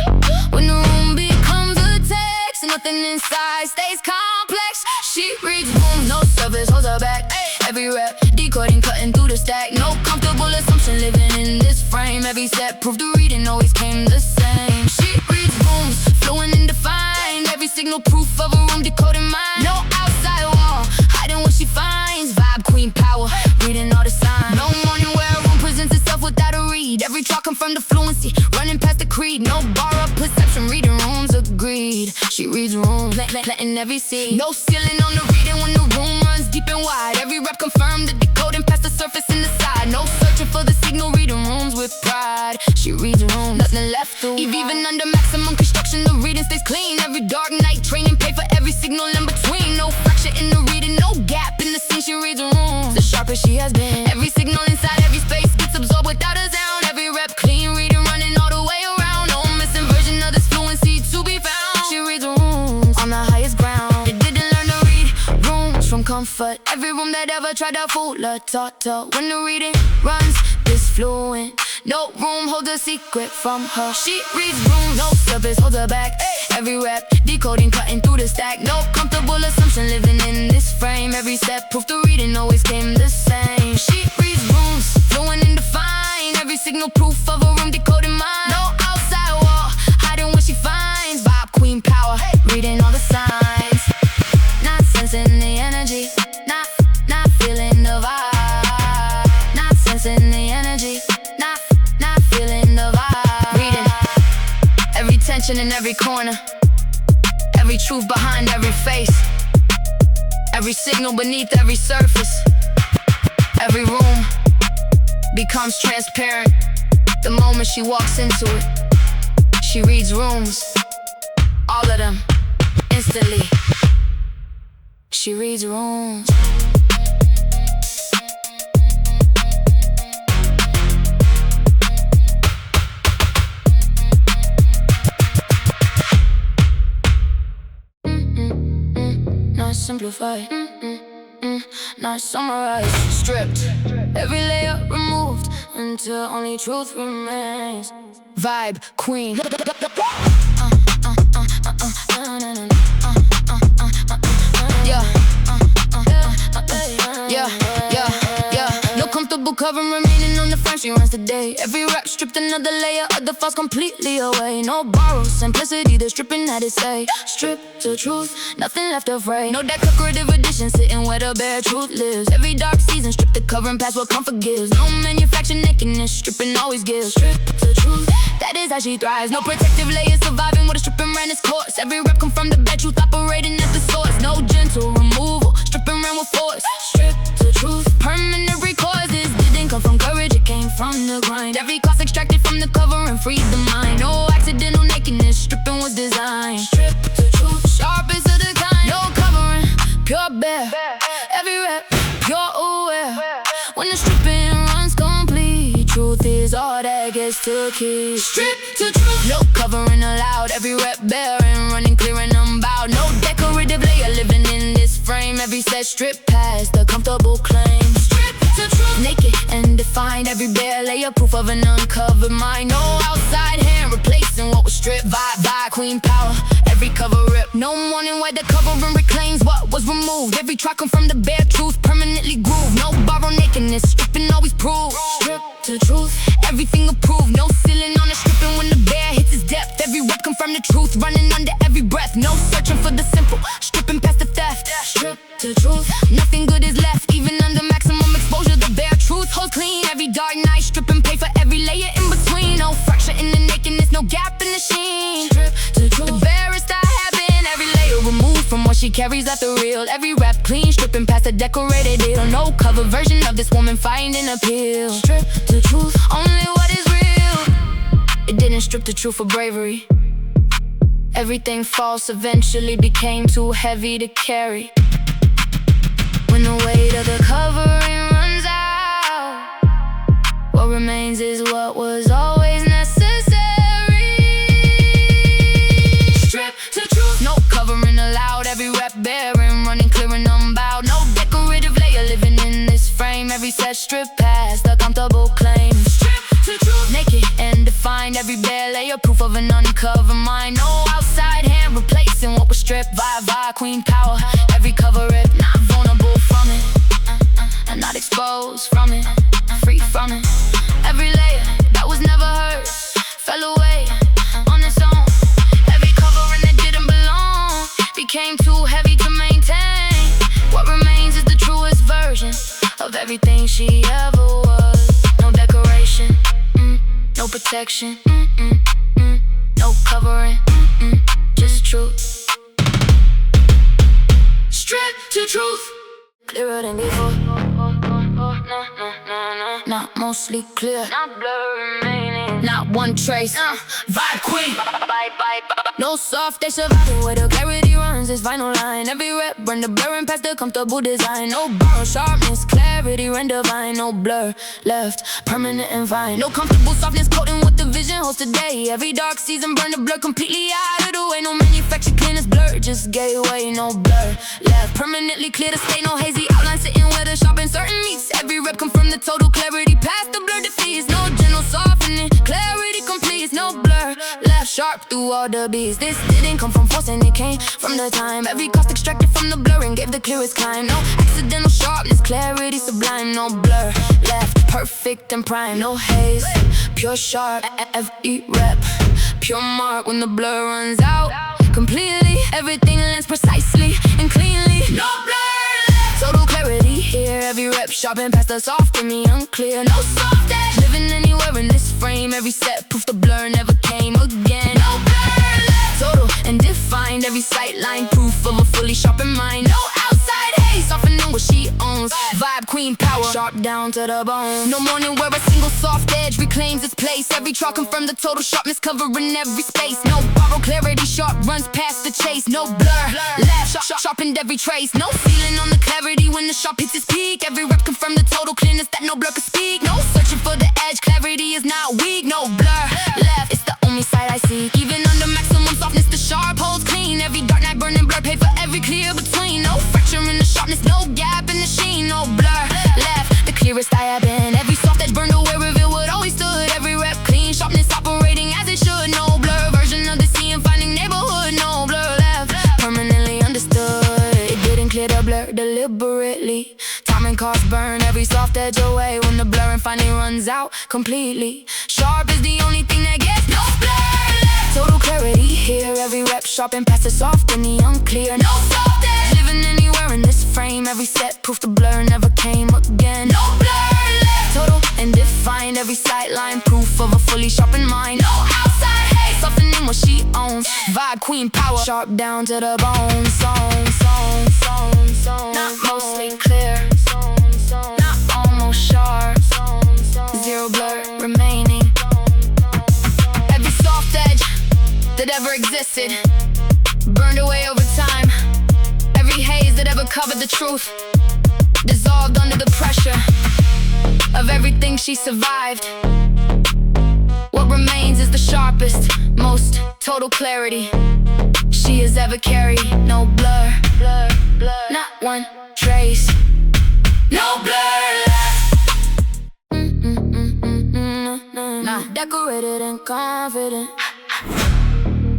When the room becomes a text, nothing inside stays complex. She reads rooms, no surface holds her back. Every rep, decoding, cutting through the stack. No comfortable assumption living in this frame. Every step proved the reading always came the same. She reads rooms, flowing and defined. Every signal proof of a room decoding mind. No outside wall, hiding what she finds. Vibe queen power, reading all the signs. No morning where a room presents itself without a read. Every track confirmed the fluency, running past the creed. No borrowed perception, reading rooms agreed. She reads rooms, planting every seed. No ceiling on the reading when the room runs deep and wide. Every rep confirmed the decoding past the surface and the side. No searching for the signal, reading rooms with pride. She reads rooms, nothing left to even under maximum construction, the reading stays clean. Every dark night training, pay for every signal in between. No fracture in the reading, no gap in the scene. She reads rooms, the sharpest she has been. Every signal inside every space gets absorbed without a sound. Every rep clean, reading running all the way around. No missing version of this fluency to be found. She reads rooms on the highest ground. It didn't learn to read rooms from comfort. Every room that ever tried to fool her taught her when the reading runs this fluent. No room holds a secret from her. She reads rooms, no surface holds her back. Every rep, decoding, cutting through the stack. No comfortable assumption living in this frame. Every step proof the reading always came the same. She reads rooms, flowing and defined. Every signal proof of a room decoding mind. No outside wall, hiding what she finds. Vibe queen power, reading all the signs. Not sensing the energy, not feeling the vibe. Not sensing the energy, not feeling the vibe. Reading every tension in every corner, every truth behind every face, every signal beneath every surface. Every room becomes transparent the moment she walks into it. She reads rooms, all of them, instantly. She reads rooms. Not simplified, not summarized, stripped. Every layer removed until only truth remains. Vibe queen. No comfortable covering remaining on the frame. She runs today. Every rap stripped another layer of the false completely away. No borrowed simplicity, the stripping that it say. Stripped to truth, nothing left afraid. No decorative addition sitting where the bare truth lives. Every dark season stripped the covering past what comfort gives. No manufactured nakedness, stripping always gives. Stripped to truth, that is how she thrives. No protective layers surviving with a stripping ran its course. Every rep confirmed the bare truth operating at the source. No gentle removal, stripping ran with force. Stripped to truth, permanent recourse. This didn't come from courage, it came from the grind. Every cost extracted from the cover and freed the mind. No accidental nakedness, stripping was designed. Stripped to truth, sharpest of the kind. No covering, pure bare. Every rep, pure aware. When the stripping runs complete, truth is all that gets to keep. Stripped to truth, no covering allowed. Every rep bare and running clear and unbowed. No decorative layer living in this frame. Every set stripped past the comfortable claim. Stripped to truth, naked and defined. Every bare layer proof of an uncovered mind. No outside hand replacing what was stripped. Vibe queen power, every cover rip. No morning where the covering reclaims what was removed. Every track come from the bare truth, permanently grooved. No borrow nakedness, stripping always proved. Stripped to truth, everything approved. No ceiling on the stripping when the bare hits its depth. Every rep confirm the truth, running under every breath. No searching for the simple, stripping past the theft. Stripped to truth, nothing good is left, even under maximum exposure. every dark night, strip and pay for every layer in between. No fracture in the nakedness, no gap in the sheen. Strip to the truth, the barest that happen. Every layer removed from what she carries at the real. Every rep clean, stripping past the decorated deal. No cover version of this woman finding appeal. Strip to the truth, only what is real. It didn't strip the truth for bravery. Everything false eventually became too heavy to carry. When the weight of the covering runs out, what remains is what was always necessary. Strip to truth, no covering allowed. Every rep bearing, running clear and unbowed. No decorative layer living in this frame. Every set strip past the comfortable claim. Strip to truth, naked and defined. Every bare layer, proof of an uncovered mind. No outside hand replacing what was stripped. Vibe, queen power. Every cover rip, not vulnerable from it, and not exposed from it, free from it. Every layer that was never hers fell away on its own. Every covering that didn't belong became too heavy to maintain. What remains is the truest version of everything she ever was. No decoration, no protection, no covering, just truth. Strip to truth, clearer than before. Not mostly clear, not blur remaining, not one trace. Vibe queen, no soft, they surviving where the clarity runs this vinyl line. Every rep burn the blurring past the comfortable design. No borrow sharpness, clarity run divine. No blur left, permanent and fine. No comfortable softness coating what the vision holds today. Every dark season burn the blur completely out of the way. No manufactured cleanness blur, just gateway. No blur left, permanently clear to stay. No hazy outline sitting where the sharp and certain meets. Every rep confirm the total clarity past the blur defeats. No general softening, clarity completes. No blur left, sharp through all the beats. This didn't come from forcing, it came from the time. Every cost extracted from the blurring gave the clearest climb. No accidental sharpness, clarity sublime. No blur left, perfect and prime. No haze, pure sharp, every rep, pure mark when the blur runs out. Completely, everything lands precisely and cleanly. No blur left, total clarity here. Every rep sharpened past the soft and the unclear. No soft edge, living anywhere in this frame. Every set proof the blur never came again. No blur left, total and defined. Every sight line proof of a fully sharpened mind. No outside haze, softening what she owns. Vibe queen power, sharp down to the bone. No morning where a single soft edge reclaims its place. Every chalk confirm the total sharpness covering every space. No borrow clarity, sharp runs past the chase. No blur left, sharpened every trace. No ceiling on the clarity when the sharp hits its peak. Every rep confirm the total clearness that no blur could speak. No searching for the edge, clarity is not weak. No blur left, it's the only sight I see. Even under maximum softness, the sharp holds clean. Every dark night burning blur, pay for every clear between. No fracture in the sharpness, no gap in the sheen. No blur left, the clearest I have been. Every soft edge burned away, reveal what always stood. Every rep clean, sharpness operating as it should. No blur version of the sea and finding neighborhood. No blur left, permanently understood. It didn't clear the blur deliberately. Time and cost burn every soft edge away. When the blur and finding runs out completely. Sharp is the only thing that gets no blur left. Total clarity here. Every rep sharp and past the soft and the unclear. No soft edge, living anywhere in this frame. Every set proof the blur never came again. No blur left, total and defined. Every sight line proof of a fully sharpened mind. No outside haze, softening what she owns. Vibe queen power, sharp down to the bone. Not mostly clear, not almost sharp. Zero blur remaining. Every soft edge that ever existed burned away over time. Every haze that ever covered the truth dissolved under the pressure of everything she survived. What remains is the sharpest, most total clarity she has ever carried. No blur, not one trace. No blur left. Not decorated and confident,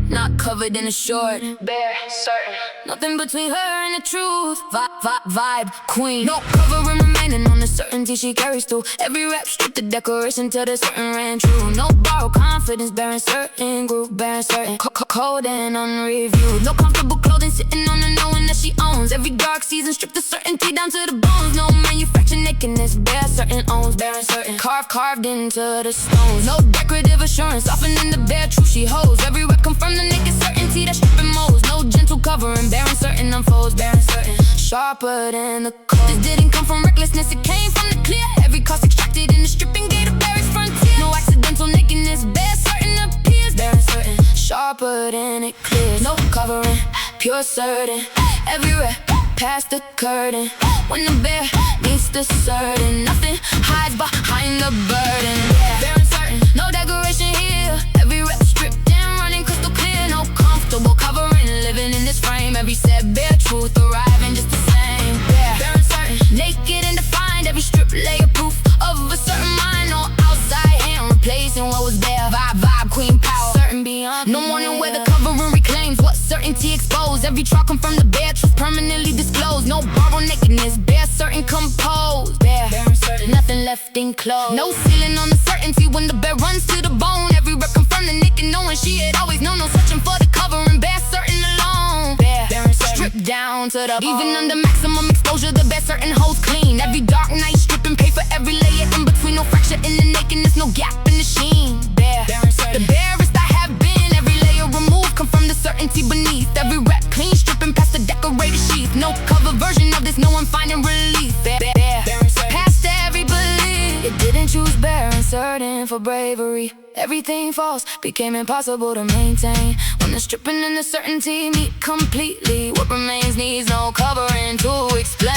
not covered in a short, bare, certain. Nothing between her and the truth. Vibe queen. No covering remain leaning on the certainty she carries through. Every rep stripped the decoration till the certain ran true. No borrowed confidence, bearing certain groove, bearing certain code and unreviewed. No comfortable clothing, sitting on the knowing that she owns. Every dark season stripped the certainty down to the bones. No manufactured nakedness, bare certain owns, bearing certain carved into the stones. No decorative assurance, softening the bare truth she holds. Every rep confirmed the naked certainty that stripping molds. No gentle covering, bearing certain unfolds, bearing certain sharper than the cold. This didn't come from recklessness, it came from the clear. Every cost extracted in the stripping gate of Barry's frontier. No accidental nakedness, bare certain appears, bearing certain sharper than it clears. No covering, pure certain. Every rep past the curtain. When the bear needs the certain, nothing hides behind the burden. Bearing certain, no decoration here. Every rep stripped and running crystal clear. No comfortable covering, living in this frame. Every set bare truth arriving just the same. Bearing certain, naked and defined. Every strip layer proof of a certain mind. No outside hand replacing what was bare. Vibe, queen power, certain beyond. No morning where the covering reclaims what certainty exposed. Every track come from the bare truth permanently disclosed. No borrowed nakedness, bare certain composed. Bearing certain, nothing left enclosed. No ceiling on the certainty when the bear runs to the bone. Every rep confirmed the naked knowing she had always known. No searching for the covering, bare certain alone. Bearing certain, stripped down to the bone. Even under maximum exposure, the bare certain holds clean. Every dark night stripping, pay for every layer in between. No fracture in the nakedness, no gap in the sheen. Bearing certain, the barest I have been. Every layer removed, confirm the certainty beneath. Every rep clean, stripping past the decorated sheath. No cover version of this, no one finding relief. Bearing certain, past every belief. It didn't choose bearing certain for bravery. Everything false became impossible to maintain. When the stripping and the certainty meet completely, what remains needs no covering to explain.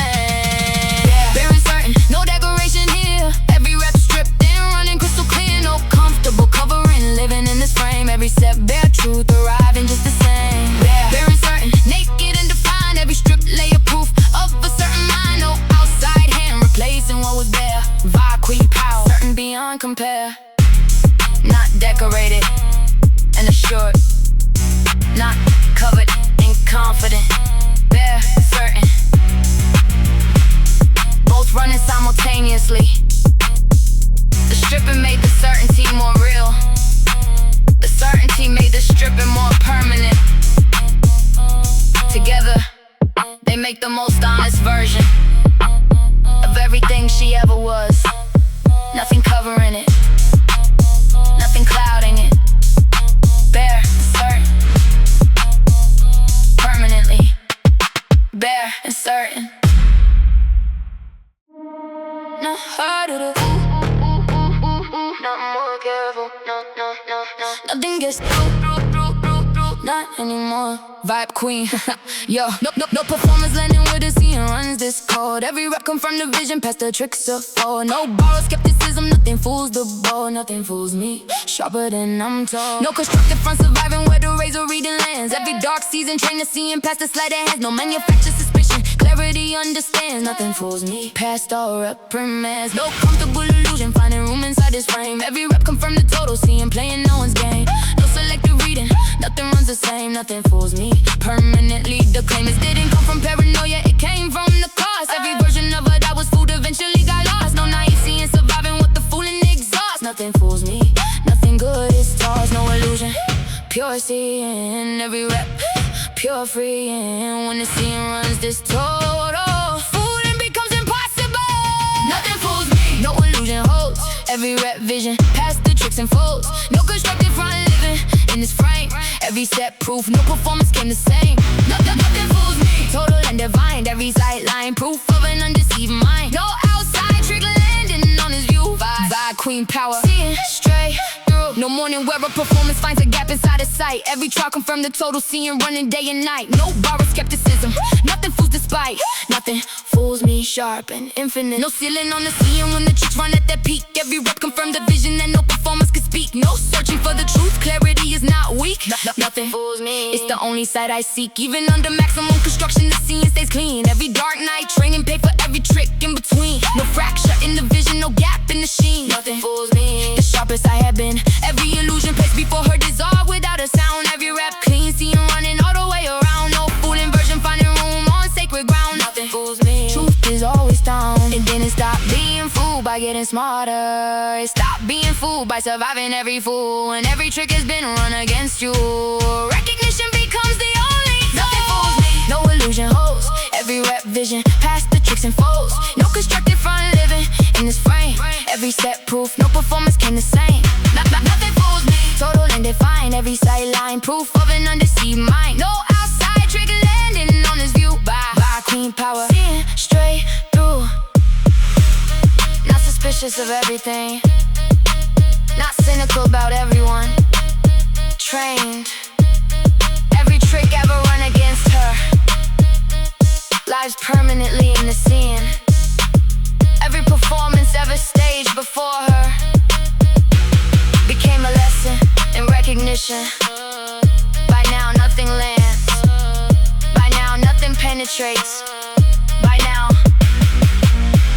Bearing certain, no decoration here. Every rep stripped and running crystal clear. No comfortable covering, living in this frame. Every step bare truth arriving just the same. Bearing certain, naked and defined. Every strip layer proof of a certain mind. No outside hand replacing what was bare. Vibe, queen power, certain beyond compare. Not decorated and assured, not covered and confident. Bare certain, both running simultaneously. The stripping made the certainty more real. The certainty made the stripping more permanent. Together, they make the most honest version of everything she ever was. Nothing covering it, nothing clouding it. Bare, certain, permanently. Bare and certain. No harder to not more careful. No. Nothing gets through, not anymore. Vibe queen, yo. No performance landing with the scene runs this cold. Every rep come from the vision past the tricks of fold. No borrowed skepticism, nothing fools the bold. Nothing fools me, sharper than I'm told. No constructed front surviving where the razor reading lands. Every dark season train to seeing past the sleight of hands. No manufactured suspicion, clarity understands. Nothing fools me, past all reprimands. No comfortable illusion, finding room inside this frame. Every rep confirm the total, seeing playing no one's game. No selective reading, nothing runs the same. Nothing fools me, permanently. The claim is didn't come from paranoia, it came from the cost. Every version of her that was food eventually got lost. No naivety in surviving what the fooling exhaust. Nothing fools me, nothing good is tossed. No illusion, pure seeing. Every rep, pure freeing. When the scene runs this total, fooling becomes impossible. Nothing fools me, no illusion holds. Every rep vision, past the tricks and folds. No constructed front living in this frame. Every step proof, no performance came the same. Nothing fools me, total and divine. Every sight line, proof of an undeceived mind. No outside trick landing on his view. Vibe, queen power, seeing straight through. No morning where a performance finds a gap inside of sight. Every trial confirm the total, seeing running day and night. No borrowed skepticism, nothing fools despite. Nothing fools me, sharp and infinite. No ceiling on the seeing when the tricks run at their peak. Every rep confirm the vision that no performance could speak. No searching for the truth, clarity is not weak. Nothing fools me, it's the only sight I seek. Even under maximum construction, the scene stays clean. Every dark night, training pay for every trick in between. No fracture in the vision, no gap in the sheen. Nothing fools me, the sharpest I have been. Every illusion placed before her dissolve without a sound. Every rep clean, seeing running all the way around. No fooling version finding room on sacred ground. Nothing fools me, truth is always down. And then it's getting smarter. Stop being fooled by surviving every fool, and every trick has been run against you. Recognition becomes the only goal. Nothing fools me, no illusion holds. Every rep vision, past the tricks and foes. No constructed front living in this frame. Every step proof, no performance came the same. Nothing fools me, total and defined. Every sideline, proof of an undeceived mind. No outside trick landing on this view. By queen power, seeing straight through. Not suspicious of everything, not cynical about everyone. Trained, every trick ever run against her lives permanently in the scene. Every performance ever staged before her became a lesson in recognition. By now nothing lands, by now nothing penetrates, by now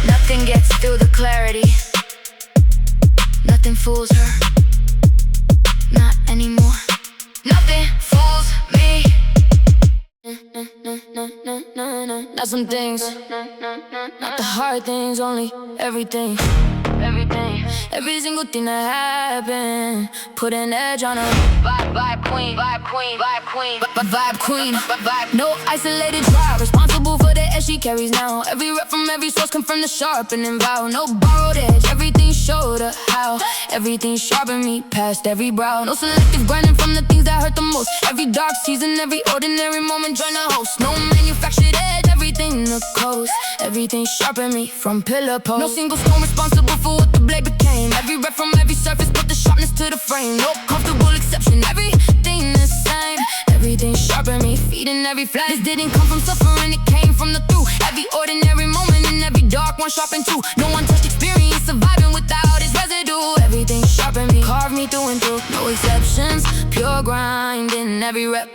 nothing gets through the clarity. Nothing fools her, not anymore. Nothing fools me. Not some things, not the hard things, only everything. Every single thing that happened put an edge on her. Vibe queen, vibe queen, vibe queen, vibe queen, vibe. No isolated trial, responsible for the edge she carries now. Every rep from every source come from the sharpening vow. No borrowed edge, everything showed her how. Everything sharpened me past every brow. No selective grinding from the things that hurt the most. Every dark season, every ordinary moment join the host. No manufactured edge, everything the coast. Everything sharpened me from pillar post. No single stone responsible for what the blade became. Every rep from every surface put the sharpness to the frame. No comfortable exception, everything the same. Everything sharpened me, feeding every flame. This didn't come from suffering, it came from the through. Every ordinary moment and every dark one sharpened too. No untouched experience surviving without its residue. Everything sharpened me, carved me through and through. No exceptions, pure grind in every rep,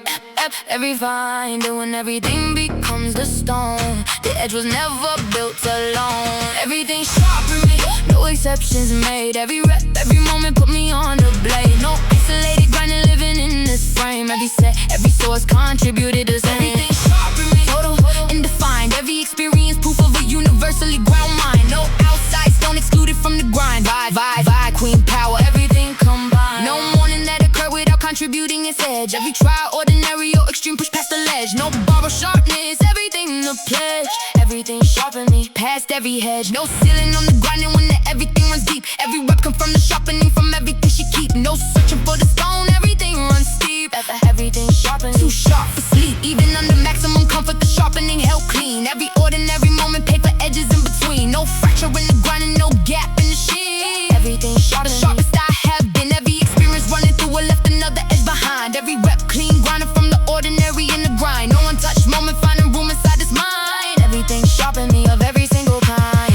every find. And when everything becomes the stone, the edge was never built alone. Everything sharpened me, no exceptions made. Every rep, every moment put me on the blade. No isolated grinding, living in this frame. Every set, every source contributed the same. Everything sharpened me, total and defined. Every experience, proof of a universally ground mind. No outside stone excluded from the grind. Vibe, queen power, everything combined. No morning that occurred without contributing its edge. Every trial, ordinary or extreme, push past the ledge. No borrow sharpness, everything the pledge. Everything sharpened me past every hedge. No ceiling on the grinding when everything runs deep. Every rep come from the sharpening from everything she keep. No searching for the stone, everything runs steep. Everything sharpened, too sharp for sleep. Even under maximum comfort, the sharpening held clean. Every ordinary moment paid for edges in between. No fracture in the grinding, no gap in the sheet. Everything sharpened, the sharpest I have been. Every experience running through it left another edge behind. Every rep clean, grinding from the ordinary in the grind. No untouched moment finding room inside his mind. Everything sharpened me of every single kind.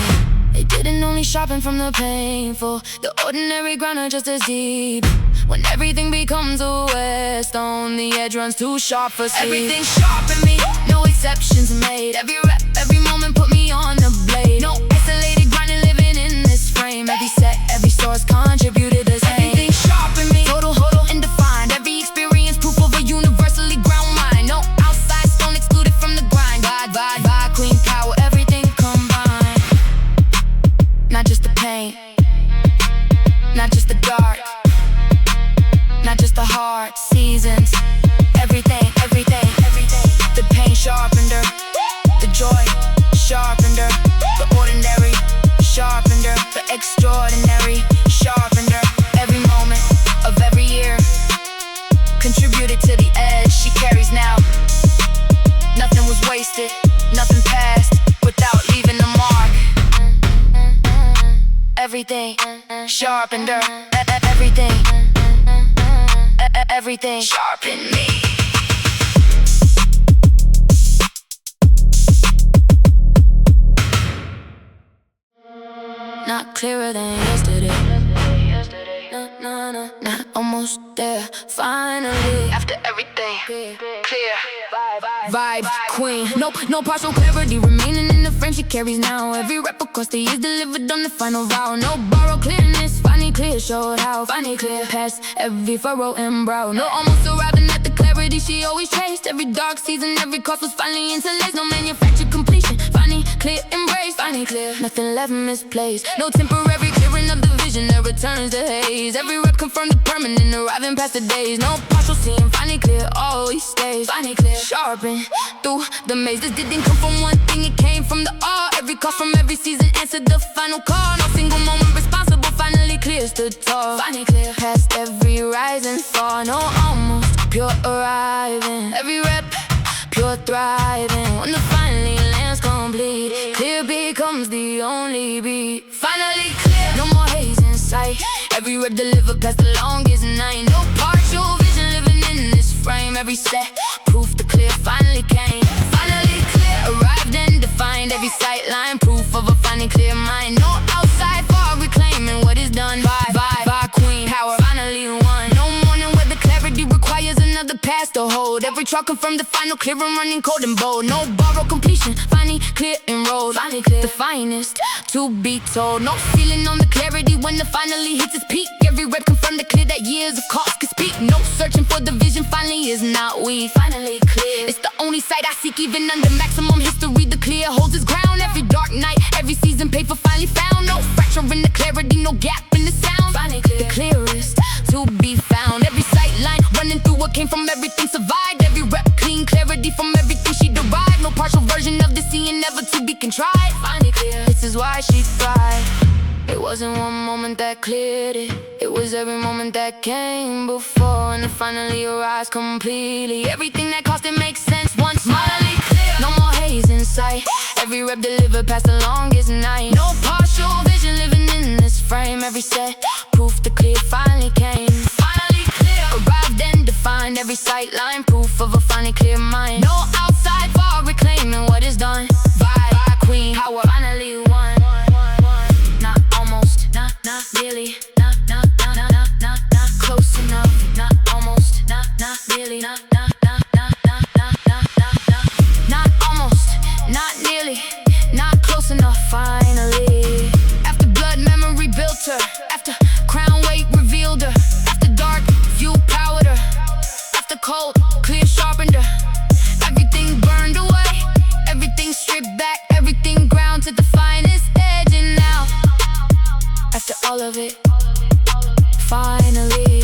It didn't only sharpen from the painful, the ordinary grinder just as deep. When everything becomes a wet stone, the edge runs too sharp for sleep. Everything sharpened me, no exceptions made. Every rep, every moment put me on the blade. No isolated grinding, living in this frame. Every set, every source contributed the same. Everything sharpened me, total and defined. Every experience, proof of a universally ground mind. No outside stone excluded from the grind. Vibe, queen power, everything combined. Not just the pain, not just the dark, not just the hard seasons. Everything. The pain sharpened her, the joy sharpened her, the ordinary sharpened her, the extraordinary sharpened her. Every moment of every year contributed to the edge she carries now. Nothing was wasted, nothing passed without leaving a mark. Everything sharpened her, everything sharpened me. Not clearer than yesterday. Not almost there. Finally, after everything clear. Vibe queen. No partial clarity remaining in the frame she carries now. Every rep across the years delivered on the final vow. No borrowed clearness, finally clear. Showed how finally clear past every furrow and brow. No almost arriving at the clarity she always chased. Every dark season, every cost was finally interlaced. No manufactured completion, finally clear embrace, finally clear. Nothing left misplaced. No temporary clearing of the vision that returns the haze. Every rep confirmed the permanent, arriving past the days. No partial seeing, finally clear, always stays. Finally clear, sharpened through the maze. This didn't come from one thing, it came from the all. Every call from every season answered the final call. No single moment responsible, finally clear, stood tall. Finally clear, past every rise and fall. No almost, pure arriving. Every rep, pure thriving. When the finally lands complete, clear becomes the only beat. Finally clear, no more haze in sight. Every rep delivered past the longest night. No partial vision living in this frame. Every set, proof the clear finally came. Finally clear, arrived and defined. Every sight line, proof of a finally clear mind. No outside fog reclaiming what is done by queen power. Finally won. No morning where the clarity requires another path to hold. Every track confirmed the final clear and running cold and bold. No borrowed completion, finally clear enrolled. Finally clear, the finest to be told. No feeling on the clarity when the finally hits its peak. Every rep confirmed the clear that years of cost could speak. No searching for the vision, finally is not weak. Finally clear, it's the only sight I seek. Even under maximum history, the clear holds its ground. Every dark night, every season paper finally found. No fracture in the clarity, no gap in the sound. Finally clear, the clearest to be found. Every sight line running through what came from everything survived. Every rep clean clarity from everything she derived. No partial version of the seeing never to be contrived. Finally clear, this is why she thrived. It wasn't one moment that cleared it. It was every moment that came before, and it finally arrives completely. Everything that cost it makes sense once finally clear. No more haze in sight. Every rep delivered past the longest night. No partial vision living in this frame. Every set, proof the clear finally came. Finally clear, arrived and defined. Every sight line, proof of a finally clear mind. No outside fog reclaiming what is done by queen power. Finally won. Not almost, not really, not close enough. Not almost, not really, not almost, not nearly, not close enough. Finally, after blood memory built her, after crown weight revealed her, after dark view powered her, after cold clear sharpened her. Everything burned away, everything stripped back, everything ground to the finest edge. And now, after all of it, finally